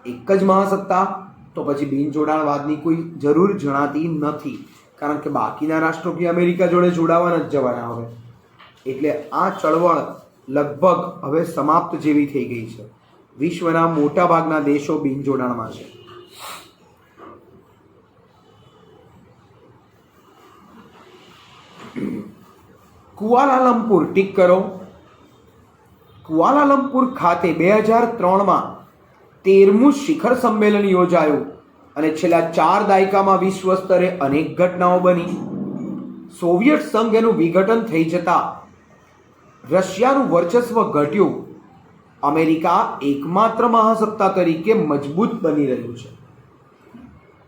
એક જ મહાસત્તા, તો પછી બિન જોડાણવાદની કોઈ જરૂર જણાતી નથી, કારણ કે બાકીના રાષ્ટ્રો કે અમેરિકા જોડે જોડાવા નથી જવાના હવે. એટલે આ ચળવળ લગભગ હવે સમાપ્ત જેવી થઈ ગઈ છે. વિશ્વના મોટા ભાગના દેશો બિન જોડાણમાં છે. કુઆલાલંપુર, ટીક કરો, કુઆલાલંપુર ખાતે 2003માં 13મું શિખર સંમેલન યોજાયું, અને છેલ્લા 4 દાયકામાં વિશ્વ સ્તરે અનેક ઘટનાઓ બની. સોવિયત સંઘ એનું વિઘટન થઈ જતા રશિયાનું વર્ચસ્વ ઘટ્યું. અમેરિકા એકમાત્ર મહાસત્તા તરીકે મજબૂત બની રહ્યું છે.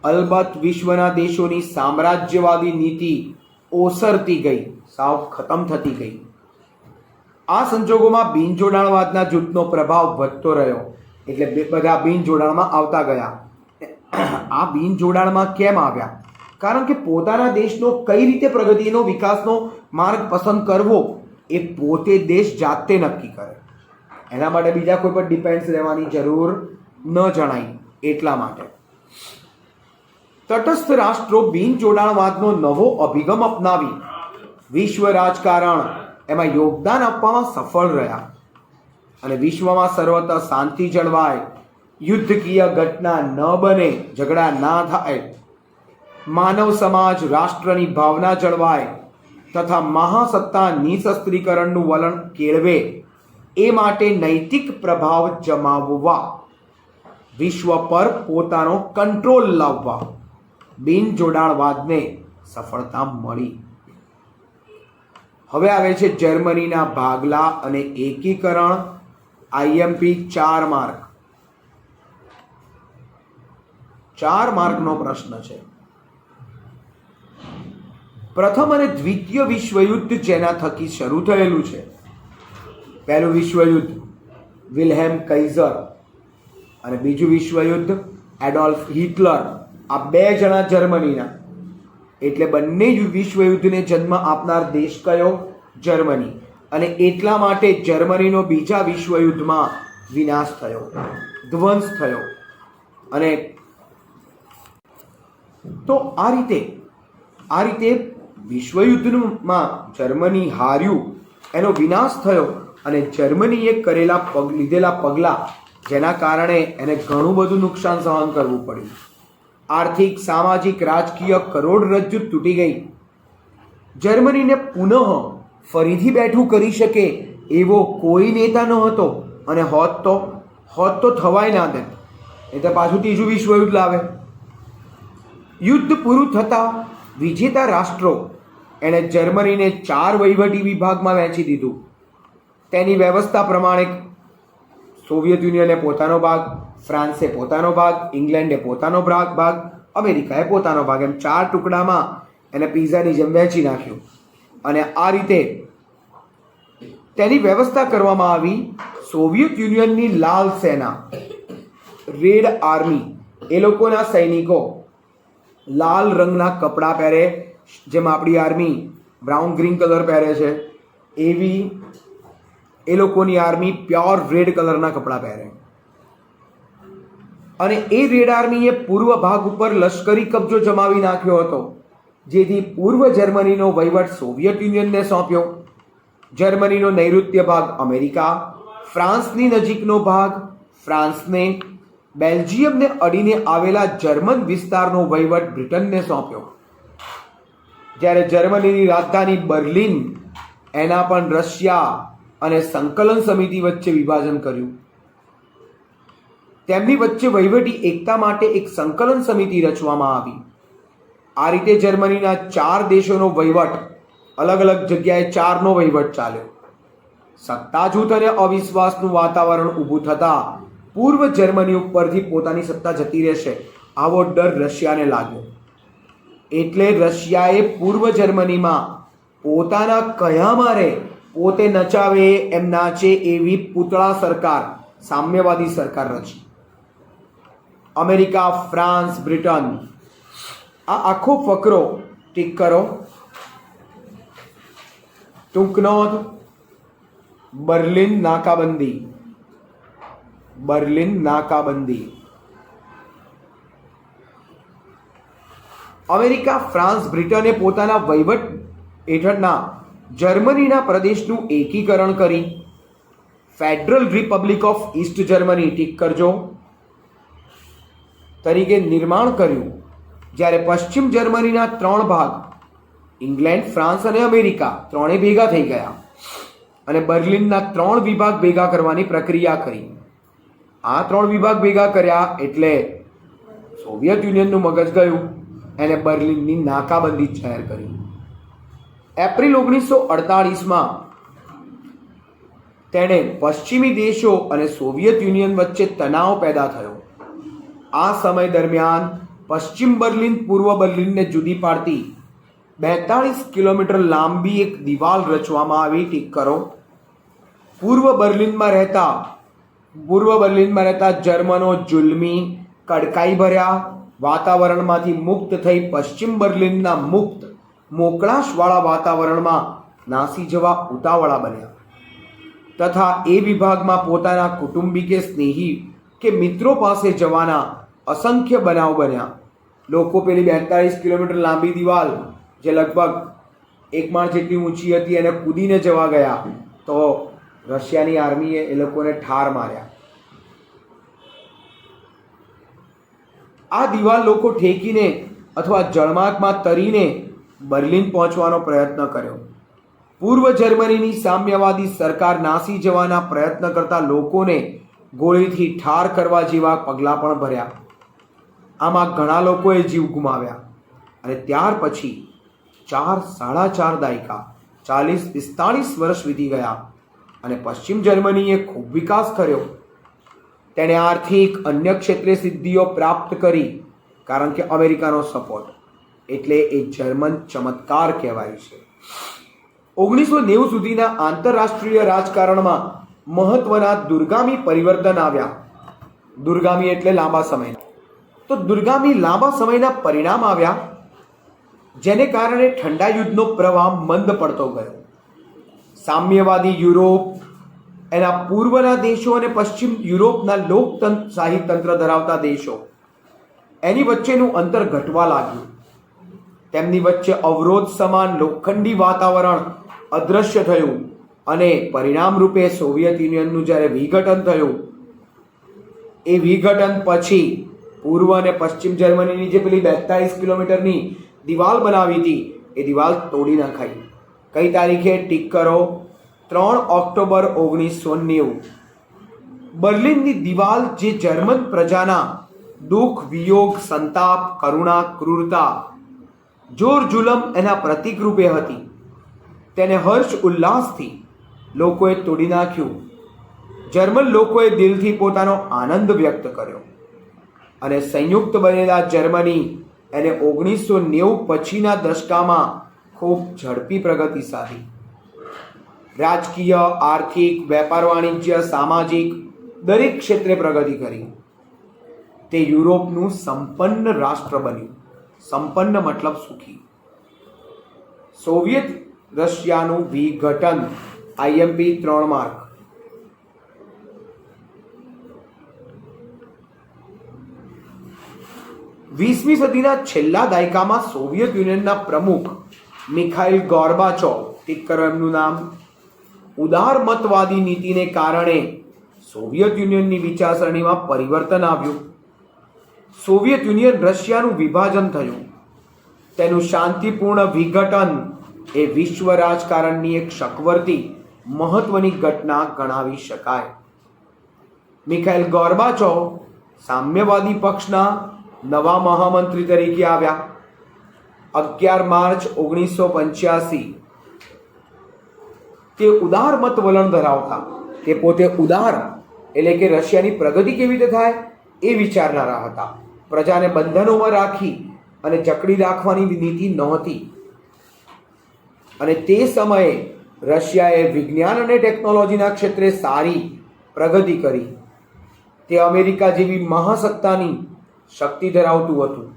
અલબત્ત વિશ્વના દેશોની સામ્રાજ્યવાદી નીતિ ઓસરતી ગઈ, સાવ ખતમ થતી ગઈ. આ સંજોગોમાં બિનજોડાણવાદના જૂથનો પ્રભાવ વધતો રહ્યો, એટલે બધા બિનજોડાણમાં આવતા ગયા. આ બિનજોડાણમાં કેમ આવ્યા? કારણ કે પોતાના દેશનો કઈ રીતે પ્રગતિનો વિકાસનો માર્ગ પસંદ કરવો એ પોતે દેશ જાતે નક્કી કરે. એના માટે બીજા કોઈ પર ડિપેન્ડ રહેવાની જરૂર ન જણાય. એટલા માટે તટસ્થ રાષ્ટ્રો બિનજોડાણવાદનો નવો અભિગમ અપનાવી વિશ્વ રાજકારણ એમાં યોગદાન આપવામાં સફળ રહ્યા અને વિશ્વમાં સર્વત્ર શાંતિ જળવાય, યુદ્ધકીય ઘટના ન બને, ઝઘડા ના થાય, માનવ સમાજ રાષ્ટ્રની ભાવના જળવાય તથા મહાસત્તા નિશસ્ત્રીકરણનું વલણ કેળવે એ માટે નૈતિક પ્રભાવ જમાવવા, વિશ્વ પર પોતાનો કંટ્રોલ લાવવા બિનજોડાણવાદને સફળતા મળી. હવે આવે છે જર્મનીના ભાગલા અને એકીકરણ. IMP 4 mark. 4 માર્કનો પ્રશ્ન છે. પ્રથમ અને દ્વિતીય વિશ્વયુદ્ધ જેના થકી શરૂ થયેલું છે. પહેલું વિશ્વયુદ્ધ વિલ્હેમ કાઇઝર અને બીજું વિશ્વયુદ્ધ એડોલ્ફ હિટલર. આ 2 જણા જર્મનીના, એટલે બંને વિશ્વયુદ્ધને જન્મ આપનાર દેશ કયો? જર્મની. અને એટલા માટે જર્મનીનો બીજા વિશ્વયુદ્ધમાં વિનાશ થયો, ધ્વંસ થયો. અને તો આ રીતે વિશ્વયુદ્ધમાં જર્મની હાર્યું, એનો વિનાશ થયો અને જર્મનીએ લીધેલા પગલાં જેના કારણે એને ઘણું બધું નુકસાન સહન કરવું પડ્યું. આર્થિક, સામાજિક, રાજકીય કરોડરજ્જુ તૂટી ગઈ. જર્મનીને પુનઃ ફરીથી બેઠું કરી શકે એવો કોઈ નેતા ન હતો અને હોત તો થવાય ના દે. એ તો પાછું ત્રીજું વિશ્વયુદ્ધ લાવે. યુદ્ધ પૂરું થતાં વિજેતા રાષ્ટ્રો એણે જર્મનીને 4 વહીવટી વિભાગમાં વહેંચી દીધું. તેની વ્યવસ્થા પ્રમાણે સોવિયત યુનિયને પોતાનો ભાગ, ફ્રાન્સે પોતાનો ભાગ, ઇંગ્લેન્ડે પોતાનો ભાગ, અમેરિકાએ પોતાનો ભાગ, એમ 4 ટુકડામાં એને પિઝાની જેમ વહેંચી નાખ્યું. અને આ રીતે તેની વ્યવસ્થા કરવામાં આવી. સોવિયત યુનિયનની લાલ સેના, રેડ આર્મી, એ લોકોના સૈનિકો લાલ રંગના કપડાં પહેરે, જેમ આપણી આર્મી બ્રાઉન ગ્રીન કલર પહેરે છે, એવી એ લોકોની આર્મી પ્યોર રેડ કલરના કપડાં પહેરે. અને એ રેડ આર્મીએ પૂર્વ ભાગ ઉપર લશ્કરી કબજો જમાવી નાખ્યો હતો, જેથી પૂર્વ જર્મનીનો વહીવટ સોવિયત યુનિયનને સોંપ્યો. જર્મનીનો નૈઋત્ય ભાગ અમેરિકા, ફ્રાન્સની નજીકનો ભાગ ફ્રાન્સને, બેલ્જિયમને અડીને આવેલા જર્મન વિસ્તારનો વહીવટ બ્રિટનને સોંપ્યો. જ્યારે જર્મનીની રાજધાની બર્લિન, એના પણ રશિયા અને સંકલન સમિતિ વચ્ચે વિભાજન કર્યું. તેમની વચ્ચે વહીવટી એકતા માટે એક સંકલન સમિતિ રચવામાં આવી. આ રીતે જર્મનીના 4 દેશોનો વહીવટ, અલગ અલગ જગ્યાએ 4નો વહીવટ ચાલ્યો. સત્તા જૂથ અને અવિશ્વાસનું વાતાવરણ ઊભું થતાં પૂર્વ જર્મની ઉપરથી પોતાની સત્તા જતી રહેશે આવો ડર રશિયાને લાગ્યો. એટલે રશિયાએ પૂર્વ જર્મનીમાં પોતાના કયા મારે પોતે નચાવે એમ નાચે એવી પૂતળા સરકાર, સામ્યવાદી સરકાર રચી. અમેરિકા, ફ્રાન્સ, બ્રિટન, આ આખો ફકરો ટીક કરો. ટૂંક નોંધ: બર્લિન નાકાબંધી. બર્લિન નાકાબંધી. અમેરિકા, ફ્રાન્સ, બ્રિટને પોતાના વહીવટ હેઠળના જર્મનીના પ્રદેશનું એકીકરણ કરી federal Republic of East Germany, tick કરજો, તરીકે નિર્માણ કર્યું. જ્યારે પશ્ચિમ જર્મનીના 3 ભાગ, ઇંગ્લેન્ડ, ફ્રાન્સ અને અમેરિકા, ત્રણે ભેગા થઈ ગયા અને બર્લિનના 3 વિભાગ ભેગા કરવાની પ્રક્રિયા કરી. આ 3 વિભાગ ભેગા કર્યા એટલે સોવિયત યુનિયનનું મગજ ગયું, એને બર્લિનની નાકાબંધી જાહેર કરી. એપ્રિલ 1948માં તેણે પશ્ચિમી દેશો અને સોવિયત યુનિયન વચ્ચે તણાવ પેદા થયો. આ સમય દરમિયાન પશ્ચિમ બર્લિન પૂર્વ બર્લિનને જુદી પાડતી 42 કિલોમીટર લાંબી એક દિવાલ રચવામાં આવી. ઠીક કરો. પૂર્વ બર્લિનમાં રહેતા જર્મનો જુલ્મી કડકાઈ ભર્યા વાતાવરણમાંથી મુક્ત થઈ પશ્ચિમ બર્લિનના મુક્ત મોકળાશવાળા વાતાવરણમાં નાસી જવા ઉતાવળા બન્યા તથા એ વિભાગમાં પોતાના કુટુંબી કે સ્નેહી કે મિત્રો પાસે જવાના અસંખ્ય બનાવ બન્યા. લોકો પેલી 42 કિલોમીટર લાંબી દિવાલ જે લગભગ 1 માળ જેટલી ઊંચી હતી એને કૂદીને જવા ગયા તો રશિયાની આર્મીએ એ લોકોને ઠાર માર્યા. આ દિવાલ લોકો ઠેકીને અથવા જળમાર્ગમાં તરીને બર્લિન પહોંચવાનો પ્રયત્ન કર્યો. પૂર્વ જર્મનીની સામ્યવાદી સરકાર નાસી જવાના પ્રયત્ન કરતા લોકોને ગોળીથી ઠાર કરવા જેવા પગલાં પણ ભર્યા. આમાં ઘણા લોકોએ જીવ ગુમાવ્યા અને ત્યાર પછી 4-4.5 દાયકા 40-45 વર્ષ વીતી ગયા અને પશ્ચિમ જર્મનીએ ખૂબ વિકાસ કર્યો. તેણે આર્થિક અન્ય ક્ષેત્રે સિદ્ધિઓ પ્રાપ્ત કરી કારણ કે અમેરિકાનો સપોર્ટ, એટલે એ જર્મન ચમત્કાર કહેવાય છે. 1990 સુધીના આંતરરાષ્ટ્રીય રાજકારણમાં મહત્વના દૂરગામી પરિવર્તન આવ્યા. દૂરગામી એટલે લાંબા સમયના. તો દૂરગામી લાંબા સમયના પરિણામ આવ્યા જેને કારણે ઠંડા યુદ્ધનો પ્રવાહ મંદ પડતો ગયો. સામ્યવાદી યુરોપ, એના પૂર્વના દેશો અને પશ્ચિમ યુરોપના લોકશાહી તંત્ર ધરાવતા દેશો, એની વચ્ચેનું અંતર ઘટવા લાગ્યું. તેમની વચ્ચે અવરોધ સમાન લોખંડી વાતાવરણ અદૃશ્ય થયું અને પરિણામ રૂપે સોવિયત યુનિયનનું જ્યારે વિઘટન થયું, એ વિઘટન પછી પૂર્વ અને પશ્ચિમ જર્મનીની જે પેલી 42 કિલોમીટરની દિવાલ બનાવી હતી એ દિવાલ તોડી નાખાઈ. કઈ તારીખે? ટીક કરો, 3 ઓક્ટોબર 1990. બર્લિનની દિવાલ જે જર્મન પ્રજાના દુઃખ, વિયોગ, સંતાપ, કરુણા, ક્રૂરતા, જોર જુલમ એના પ્રતીક રૂપે હતી, તેને હર્ષ ઉલ્લાસથી લોકોએ તોડી નાખ્યું. જર્મન લોકોએ દિલથી પોતાનો આનંદ વ્યક્ત કર્યો અને સંયુક્ત બનેલા જર્મની એને 1990 પછીના દશકામાં ખૂબ ઝડપી પ્રગતિ સાધી. રાજકીય, આર્થિક, વેપાર વાણિજ્ય, સામાજિક દરેક ક્ષેત્રે પ્રગતિ કરી. તે યુરોપનું સંપન્ન રાષ્ટ્ર બન્યું. સંપન્ન મતલબ સુખી. સોવિયત રશિયાનું વિઘટન. IMP 3 mark. વીસમી સદીના છેલ્લા દાયકામાં સોવિયત યુનિયનના પ્રમુખ મિખાઇલ ગોર્બાચોવ, ઠીક કરો એમનું નામ, ઉદારમતવાદી નીતિને કારણે સોવિયત યુનિયનની વિચારસરણીમાં પરિવર્તન આવ્યું. સોવિયત યુનિયન રશિયાનું વિભાજન થયું. તેનું શાંતિપૂર્ણ વિઘટન એ વિશ્વ રાજકારણની એક શકવર્તી મહત્વની ઘટના ગણાવી શકાય. મિખાઇલ ગોર્બાચોવ સામ્યવાદી પક્ષના નવા મહામંત્રી તરીકે આવ્યા. 11 માર્ચ 1985. તે ઉદારમત વલણ ધરાવતા, તે પોતે ઉદાર એટલે કે રશિયાની પ્રગતિ કેવી રીતે થાય એ વિચારનારા હતા. પ્રજાને બંધનોમાં રાખી અને જકડી રાખવાની નીતિ નહોતી. અને તે સમયે રશિયાએ વિજ્ઞાન અને ટેકનોલોજીના ક્ષેત્રે સારી પ્રગતિ કરી. તે અમેરિકા જેવી મહાસત્તાની શક્તિ ધરાવતું હતું.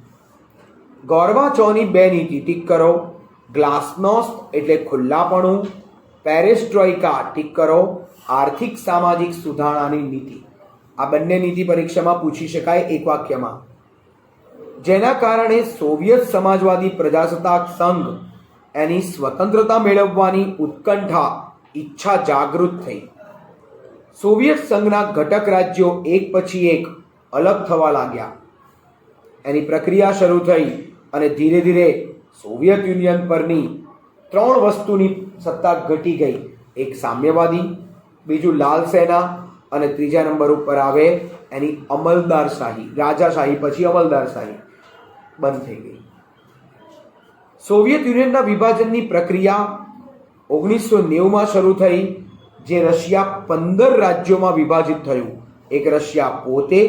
ગોર્બાચોવની 2 નીતિ, ટીક કરો, ગ્લાસનોસ્ટ એટલે ખુલ્લાપણું, પેરેસ્ટ્રોઇકા, ટીક કરો, આર્થિક સામાજિક સુધારણાની નીતિ. આ બંને નીતિ પરીક્ષામાં પૂછી શકાય એક વાક્યમાં. જેના કારણે સોવિયત સમાજવાદી પ્રજાસત્તાક સંઘ એની સ્વતંત્રતા મેળવવાની ઉત્કંઠા, ઈચ્છા જાગૃત થઈ. સોવિયત સંઘના ઘટક રાજ્યો એક પછી એક અલગ થવા લાગ્યા. એની પ્રક્રિયા શરૂ થઈ અને ધીરે ધીરે સોવિયત યુનિયન પરની 3 વસ્તુની સત્તા ઘટી ગઈ. એક સામ્યવાદી, બીજું લાલ સેના અને ત્રીજા નંબર ઉપર આવે એની અમલદારશાહી, રાજાશાહી પછી અમલદારશાહી બંધ થઈ ગઈ. સોવિયત યુનિયનના વિભાજનની પ્રક્રિયા 1990માં શરૂ થઈ, જે રશિયા 15 રાજ્યોમાં વિભાજિત થયું. એક રશિયા પોતે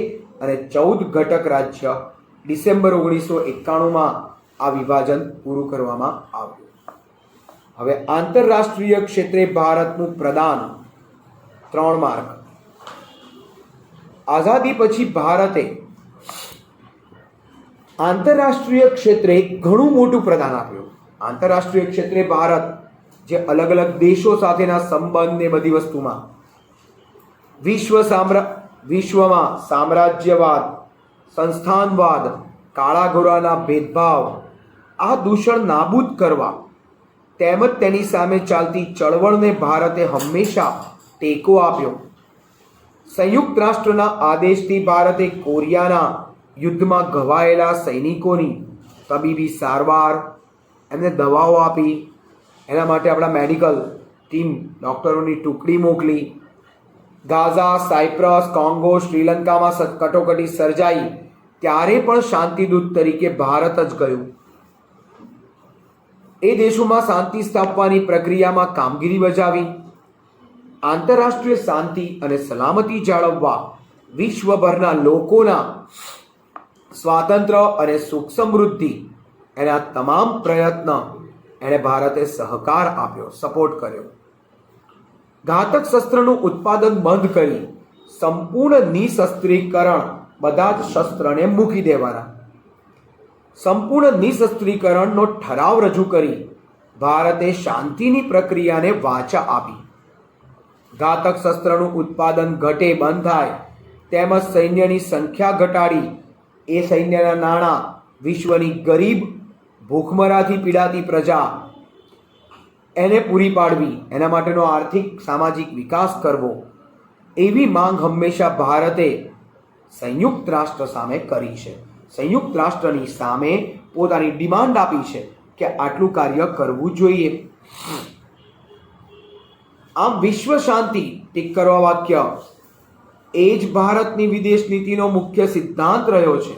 અને 14 ઘટક રાજ્ય. ડિસેમ્બર 1991માં આ વિભાજન પૂરું કરવામાં આવ્યું. હવે આંતરરાષ્ટ્રીય ક્ષેત્રે ભારતનું પ્રદાન 3 માર્ક. આઝાદી પછી ભારતે આંતરરાષ્ટ્રીય ક્ષેત્રે ઘણું મોટું પ્રદાન આપ્યું. આંતરરાષ્ટ્રીય ક્ષેત્રે ભારત જે અલગ અલગ દેશો સાથેના સંબંધ ને બધી વસ્તુમાં વિશ્વમાં સામ્રાજ્યવાદ, સંસ્થાનવાદ, કાળા ગોરાના ભેદભાવ, આ દૂષણ નાબૂદ કરવા તેમજ તેની સામે ચાલતી ચળવળને ભારતે હંમેશા ટેકો આપ્યો. સંયુક્ત રાષ્ટ્રના આદેશથી ભારતે કોરિયાના યુદ્ધમાં ઘવાયેલા સૈનિકોની તબીબી સારવાર, એમને દવાઓ આપી. એના માટે આપણા મેડિકલ ટીમ, ડૉક્ટરોની ટુકડી મોકલી. ગાઝા, સાયપ્રસ, કોંગો, શ્રીલંકામાં કટોકટી સર્જાઈ ત્યારે પણ શાંતિદૂત તરીકે ભારત જ ગયું. એ દેશોમાં શાંતિ સ્થાપવાની પ્રક્રિયામાં કામગીરી બજાવી. આંતરરાષ્ટ્રીય શાંતિ અને સલામતી જાળવવા વિશ્વભરના લોકોના સ્વાતંત્ર્ય અને સુખ સમૃદ્ધિ, એના તમામ પ્રયત્ન એણે ભારતે સહકાર આપ્યો, સપોર્ટ કર્યો. ઘાતક શસ્ત્રનું ઉત્પાદન બંધ કરી સંપૂર્ણ નિશસ્ત્રીકરણ, બધા જ શસ્ત્રને મૂકી દેવાના, સંપૂર્ણ નિશસ્ત્રીકરણનો ઠરાવ રજૂ કરી ભારતે શાંતિની પ્રક્રિયાને વાચા આપી. ઘાતક શસ્ત્રનું ઉત્પાદન ઘટે, બંધ થાય, તેમજ સૈન્યની સંખ્યા ઘટાડી એ સૈન્યના નાણાં વિશ્વની ગરીબ, ભૂખમરાથી પીડાતી પ્રજા એને પૂરી પાડવી, એના માટેનો આર્થિક સામાજિક વિકાસ કરવો, એવી માંગ હંમેશા ભારતે સંયુક્ત રાષ્ટ્ર સામે કરી છે. સંયુક્ત રાષ્ટ્રની સામે પોતાની ડિમાન્ડ આપી છે કે આટલું કાર્ય કરવું જોઈએ. આમ વિશ્વ શાંતિ ટીક કરવા વાક્ય એ જ ભારતની વિદેશ નીતિનો મુખ્ય સિદ્ધાંત રહ્યો છે.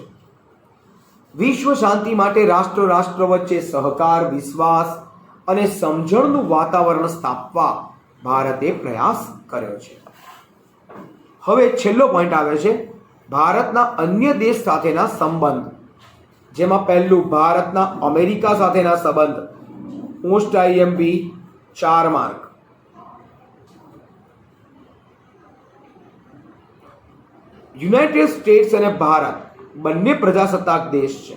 વિશ્વ શાંતિ માટે રાષ્ટ્ર વચ્ચે સહકાર, વિશ્વાસ અને સમજણનું વાતાવરણ સ્થાપવા ભારતે પ્રયાસ કર્યો છે. હવે છેલ્લો પોઈન્ટ આવે છે ભારતના અન્ય દેશ સાથેના સંબંધ, જેમાં પહેલું ભારતના અમેરિકા સાથેના સંબંધ. Post IMP 4 mark. United states અને ભારત બંને પ્રજાસત્તાક દેશ છે.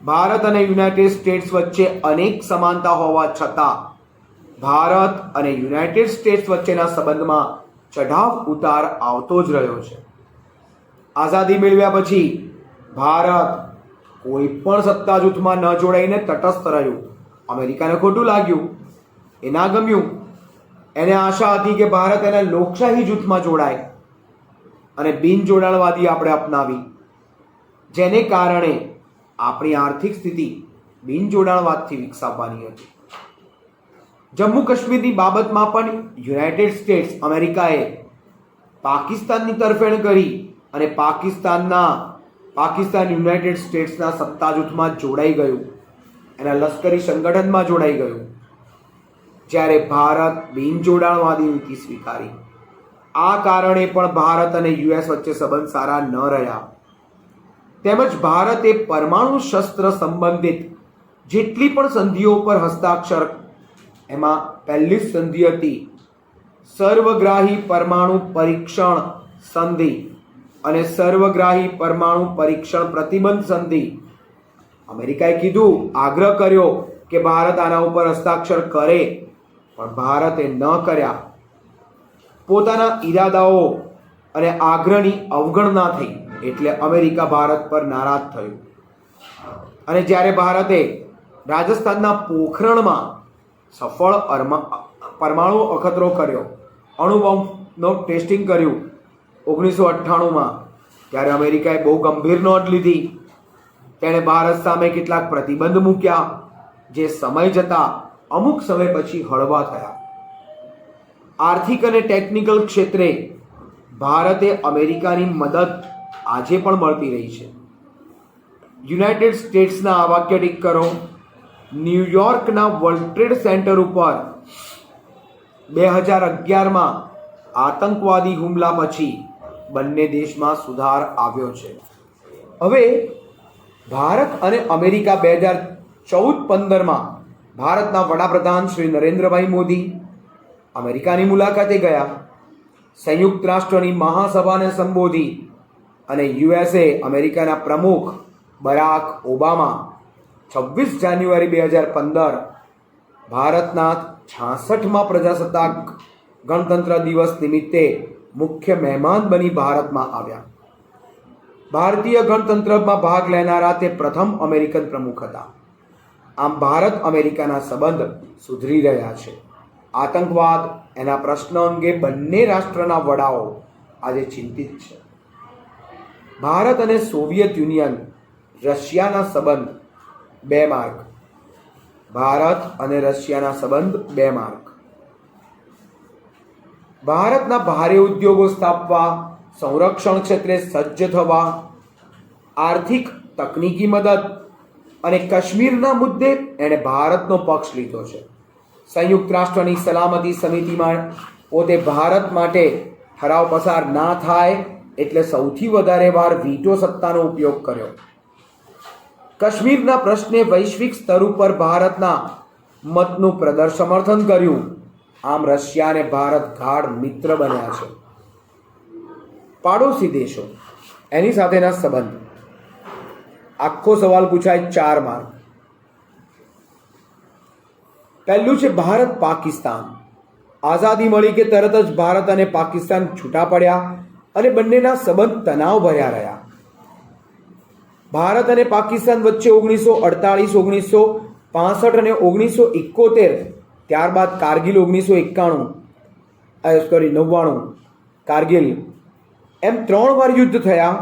ભારત અને યુનાઇટેડ સ્ટેટ્સ વચ્ચે અનેક સમાનતા હોવા છતાં ભારત અને યુનાઇટેડ સ્ટેટ્સ વચ્ચેના સંબંધમાં ચઢાવ ઉતાર આવતો જ રહ્યો છે. આઝાદી મેળવ્યા પછી ભારત કોઈ પણ સત્તા જૂથમાં ન જોડાઈને તટસ્થ રહ્યું. અમેરિકાને ખોટું લાગ્યું, એ ના ગમ્યું. એને આશા હતી કે ભારત એના લોકશાહી જૂથમાં જોડાય અને બિનજોડાણવાદી આપણે અપનાવી, જેને કારણે આપણી આર્થિક સ્થિતિ બિનજોડાણવાદથી વિકસાવવાની હતી. જમ્મુ કાશ્મીરની બાબતમાં પણ યુનાઇટેડ સ્ટેટ્સ, અમેરિકાએ પાકિસ્તાનની તરફેણ કરી અને પાકિસ્તાન યુનાઇટેડ સ્ટેટ્સના સત્તા જૂથમાં જોડાઈ ગયું, એના લશ્કરી સંગઠનમાં જોડાઈ ગયું, જ્યારે ભારત બિનજોડાણવાદી નીતિ સ્વીકારી. આ કારણે પણ ભારત અને US વચ્ચે સંબંધ સારા ન રહ્યા. તેમજ ભારતે પરમાણુ શસ્ત્ર સંબંધિત જેટલી પણ સંધિઓ પર હસ્તાક્ષર, એમાં પહેલી સંધિ હતી સર્વગ્રાહી પરમાણુ પરીક્ષણ સંધિ અને સર્વગ્રાહી પરમાણુ પરીક્ષણ પ્રતિબંધ સંધિ. અમેરિકાએ કીધું, આગ્રહ કર્યો કે ભારત આના ઉપર હસ્તાક્ષર કરે, પણ ભારતે ન કર્યા. પોતાના ઈરાદાઓ અને આગ્રહની અવગણના થઈ એટલે અમેરિકા ભારત પર નારાજ થયું. અને જ્યારે ભારતે રાજસ્થાનના પોખરણમાં સફળ પરમાણુ અખતરો કર્યો, અણુબોમ્બનો ટેસ્ટિંગ કર્યું 1998માં, ત્યારે અમેરિકાએ બહુ ગંભીર નોંધ લીધી. તેણે ભારત સામે કેટલાક પ્રતિબંધ મૂક્યા, જે સમય જતાં અમુક સમય પછી હળવા થયા. આર્થિક અને ટેકનિકલ ક્ષેત્રે ભારતે અમેરિકાની મદદ આજે પણ મળતી રહી છે. યુનાઇટેડ સ્ટેટ્સના આ વાક્ય ટીક કરો. ન્યૂયોર્કના વર્લ્ડ ટ્રેડ સેન્ટર ઉપર 2011માં આતંકવાદી હુમલા પછી બંને દેશમાં સુધાર આવ્યો છે. હવે ભારત અને અમેરિકા 2014-15માં ભારતના વડાપ્રધાન શ્રી નરેન્દ્રભાઈ મોદી અમેરિકાની મુલાકાતે ગયા. સંયુક્ત રાષ્ટ્રની મહાસભાને સંબોધી અને યુએસએ અમેરિકાના પ્રમુખ બરાક ઓબામા 26 જાન્યુઆરી 2015 ભારતના 66મા પ્રજાસત્તાક ગણતંત્ર દિવસ નિમિત્તે મુખ્ય મહેમાન બની ભારતમાં આવ્યા. ભારતીય ગણતંત્રમાં ભાગ લેનારા તે પ્રથમ અમેરિકન પ્રમુખ હતા. આમ ભારત અમેરિકાના સંબંધ સુધરી રહ્યા છે. આતંકવાદ એના પ્રશ્ન અંગે બંને રાષ્ટ્રના વડાઓ આજે ચિંતિત છે. ભારત અને સોવિયત યુનિયન રશિયાના સંબંધ 2 માર્ક. ભારત અને રશિયાના સંબંધ 2 માર્ક. ભારતના ભારે ઉદ્યોગો સ્થાપવા, સંરક્ષણ ક્ષેત્રે સજ્જ થવા, આર્થિક તકનીકી મદદ અને કાશ્મીરના મુદ્દે એણે ભારતનો પક્ષ લીધો છે. સંયુક્ત રાષ્ટ્રની સલામતી સમિતિમાં પોતે ભારત માટે ઠરાવ પસાર ના થાય એટલે સૌથી વધારે વાર વીટો સત્તાનો ઉપયોગ કર્યો. કાશ્મીરના પ્રશ્ને વૈશ્વિક સ્તર ઉપર ભારતના મતનું સમર્થન કર્યું. આમ રશિયા અને ભારત ગાઢ મિત્ર બન્યા છે. પાડોશી દેશો એની સાથેના સંબંધ. આખો સવાલ પૂછાય 4 માર્ક. પહેલું છે ભારત પાકિસ્તાન. આઝાદી મળી કે તરત જ ભારત અને પાકિસ્તાન છૂટા પડ્યા અને બંનેના સંબંધ તણાવ ભર્યા રહ્યા. ભારત અને પાકિસ્તાન વચ્ચે 1948, 1965 અને 1971, ત્યારબાદ કારગિલ 1999 કારગિલ, એમ 3 વાર યુદ્ધ થયા.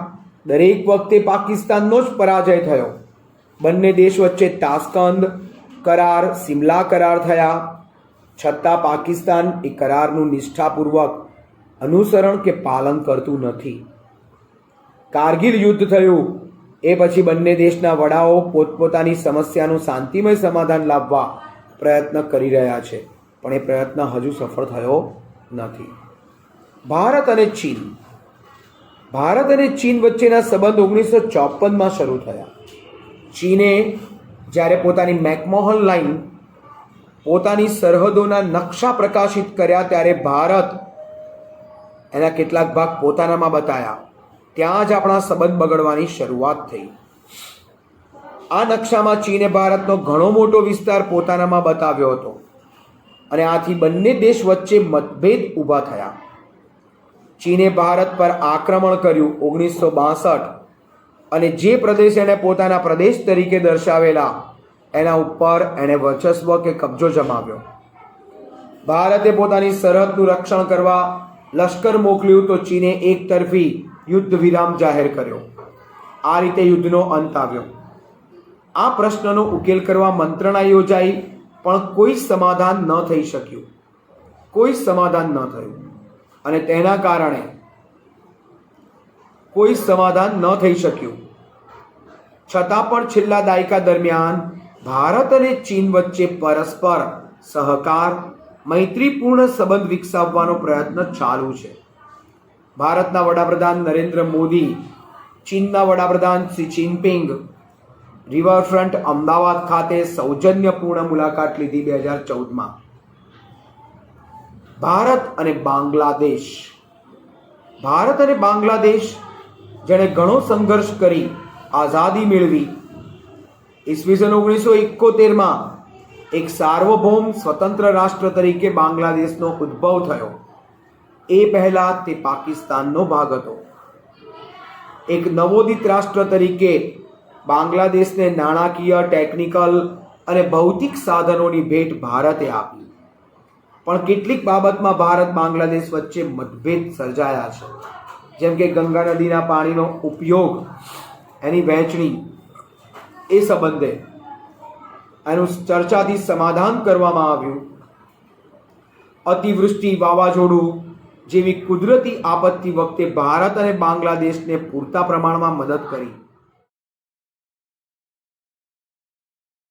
દરેક વખતે પાકિસ્તાનનો જ પરાજય થયો. બંને દેશ વચ્ચે તાસ્કંદ કરાર, સિમલા કરાર થયા. છતાં પાકિસ્તાન એ કરારનું નિષ્ઠાપૂર્વક અનુસરણ કે પાલન કરતું નથી. કારગિલ યુદ્ધ થયું એ પછી બંને દેશના વડાઓ પોતપોતાની સમસ્યાનું શાંતિમય સમાધાન લાવવા પ્રયત્ન કરી રહ્યા છે, પણ એ પ્રયત્ન હજુ સફળ થયો નથી. ભારત અને ચીન. ભારત અને ચીન વચ્ચેના સંબંધ 1954માં શરૂ થયા. ચીને જ્યારે પોતાની મેકમોહન લાઇન, પોતાની સરહદોના નકશા પ્રકાશિત કર્યા ત્યારે ભારત એના કેટલાક ભાગ પોતાનામાં બતાવ્યા. ત્યાં જ આપણા સંબંધ બગડવાની શરૂઆત થઈ. આ નકશામાં ચીને ભારતનો ઘણો મોટો વિસ્તાર પોતાનામાં બતાવ્યો હતો અને આથી બંને દેશ વચ્ચે મતભેદ ઊભા થયા. ચીને ભારત પર આક્રમણ કર્યું 1962 અને જે પ્રદેશ એણે પોતાના પ્રદેશ તરીકે દર્શાવેલા એના ઉપર એણે વર્ચસ્વ કે કબજો જમાવ્યો. ભારતે પોતાની સરહદનું રક્ષણ કરવા લશ્કર મોકલ્યું તો ચીને એક તરફી યુદ્ધ વિરામ જાહેર કર્યો. આ રીતે યુદ્ધનો અંત આવ્યો. આ પ્રશ્નનો ઉકેલ કરવા મંત્રણા યોજાઈ, પણ કોઈ સમાધાન ન થઈ શક્યું. કોઈ સમાધાન ન થયું અને તેના કારણે કોઈ સમાધાન ન થઈ શક્યું. છતાં પણ છેલ્લા દાયકા દરમિયાન ભારત અને ચીન વચ્ચે પરસ્પર સહકાર, મૈત્રીપૂર્ણ સંબંધ વિકસાવવાનો પ્રયત્ન ચાલુ છે. ભારતના વડાપ્રધાન નરેન્દ્ર મોદી, ચીનના વડાપ્રધાન શી જિનપિંગ રિવરફ્રન્ટ અમદાવાદ ખાતે સૌજન્યપૂર્ણ મુલાકાત લીધી 2014માં. ભારત અને બાંગ્લાદેશ. ભારત અને બાંગ્લાદેશ જેણે ઘણો સંઘર્ષ કરી આઝાદી મેળવી, ઈસવીસન 1971માં એક સાર્વભૌમ સ્વતંત્ર રાષ્ટ્ર તરીકે બાંગ્લાદેશનો ઉદ્ભવ થયો. એ પહેલા તે પાકિસ્તાનનો ભાગ હતો. એક નવોદિત રાષ્ટ્ર તરીકે બાંગ્લાદેશને નાણાકીય, ટેકનિકલ અને ભૌતિક સાધનોની ભેટ ભારતે આપી. પણ કેટલીક બાબતમાં ભારત બાંગ્લાદેશ વચ્ચે મતભેદ સર્જાયા છે, જેમ કે ગંગા નદીના પાણીનો ઉપયોગ, એની વહેંચણી, એ સંબંધે એનું ચર્ચાથી સમાધાન કરવામાં આવ્યું. અતિવૃષ્ટિ, વાવાઝોડું જેવી કુદરતી આપત્તિ વખતે ભારત અને બાંગ્લાદેશને પૂરતા પ્રમાણમાં મદદ કરી.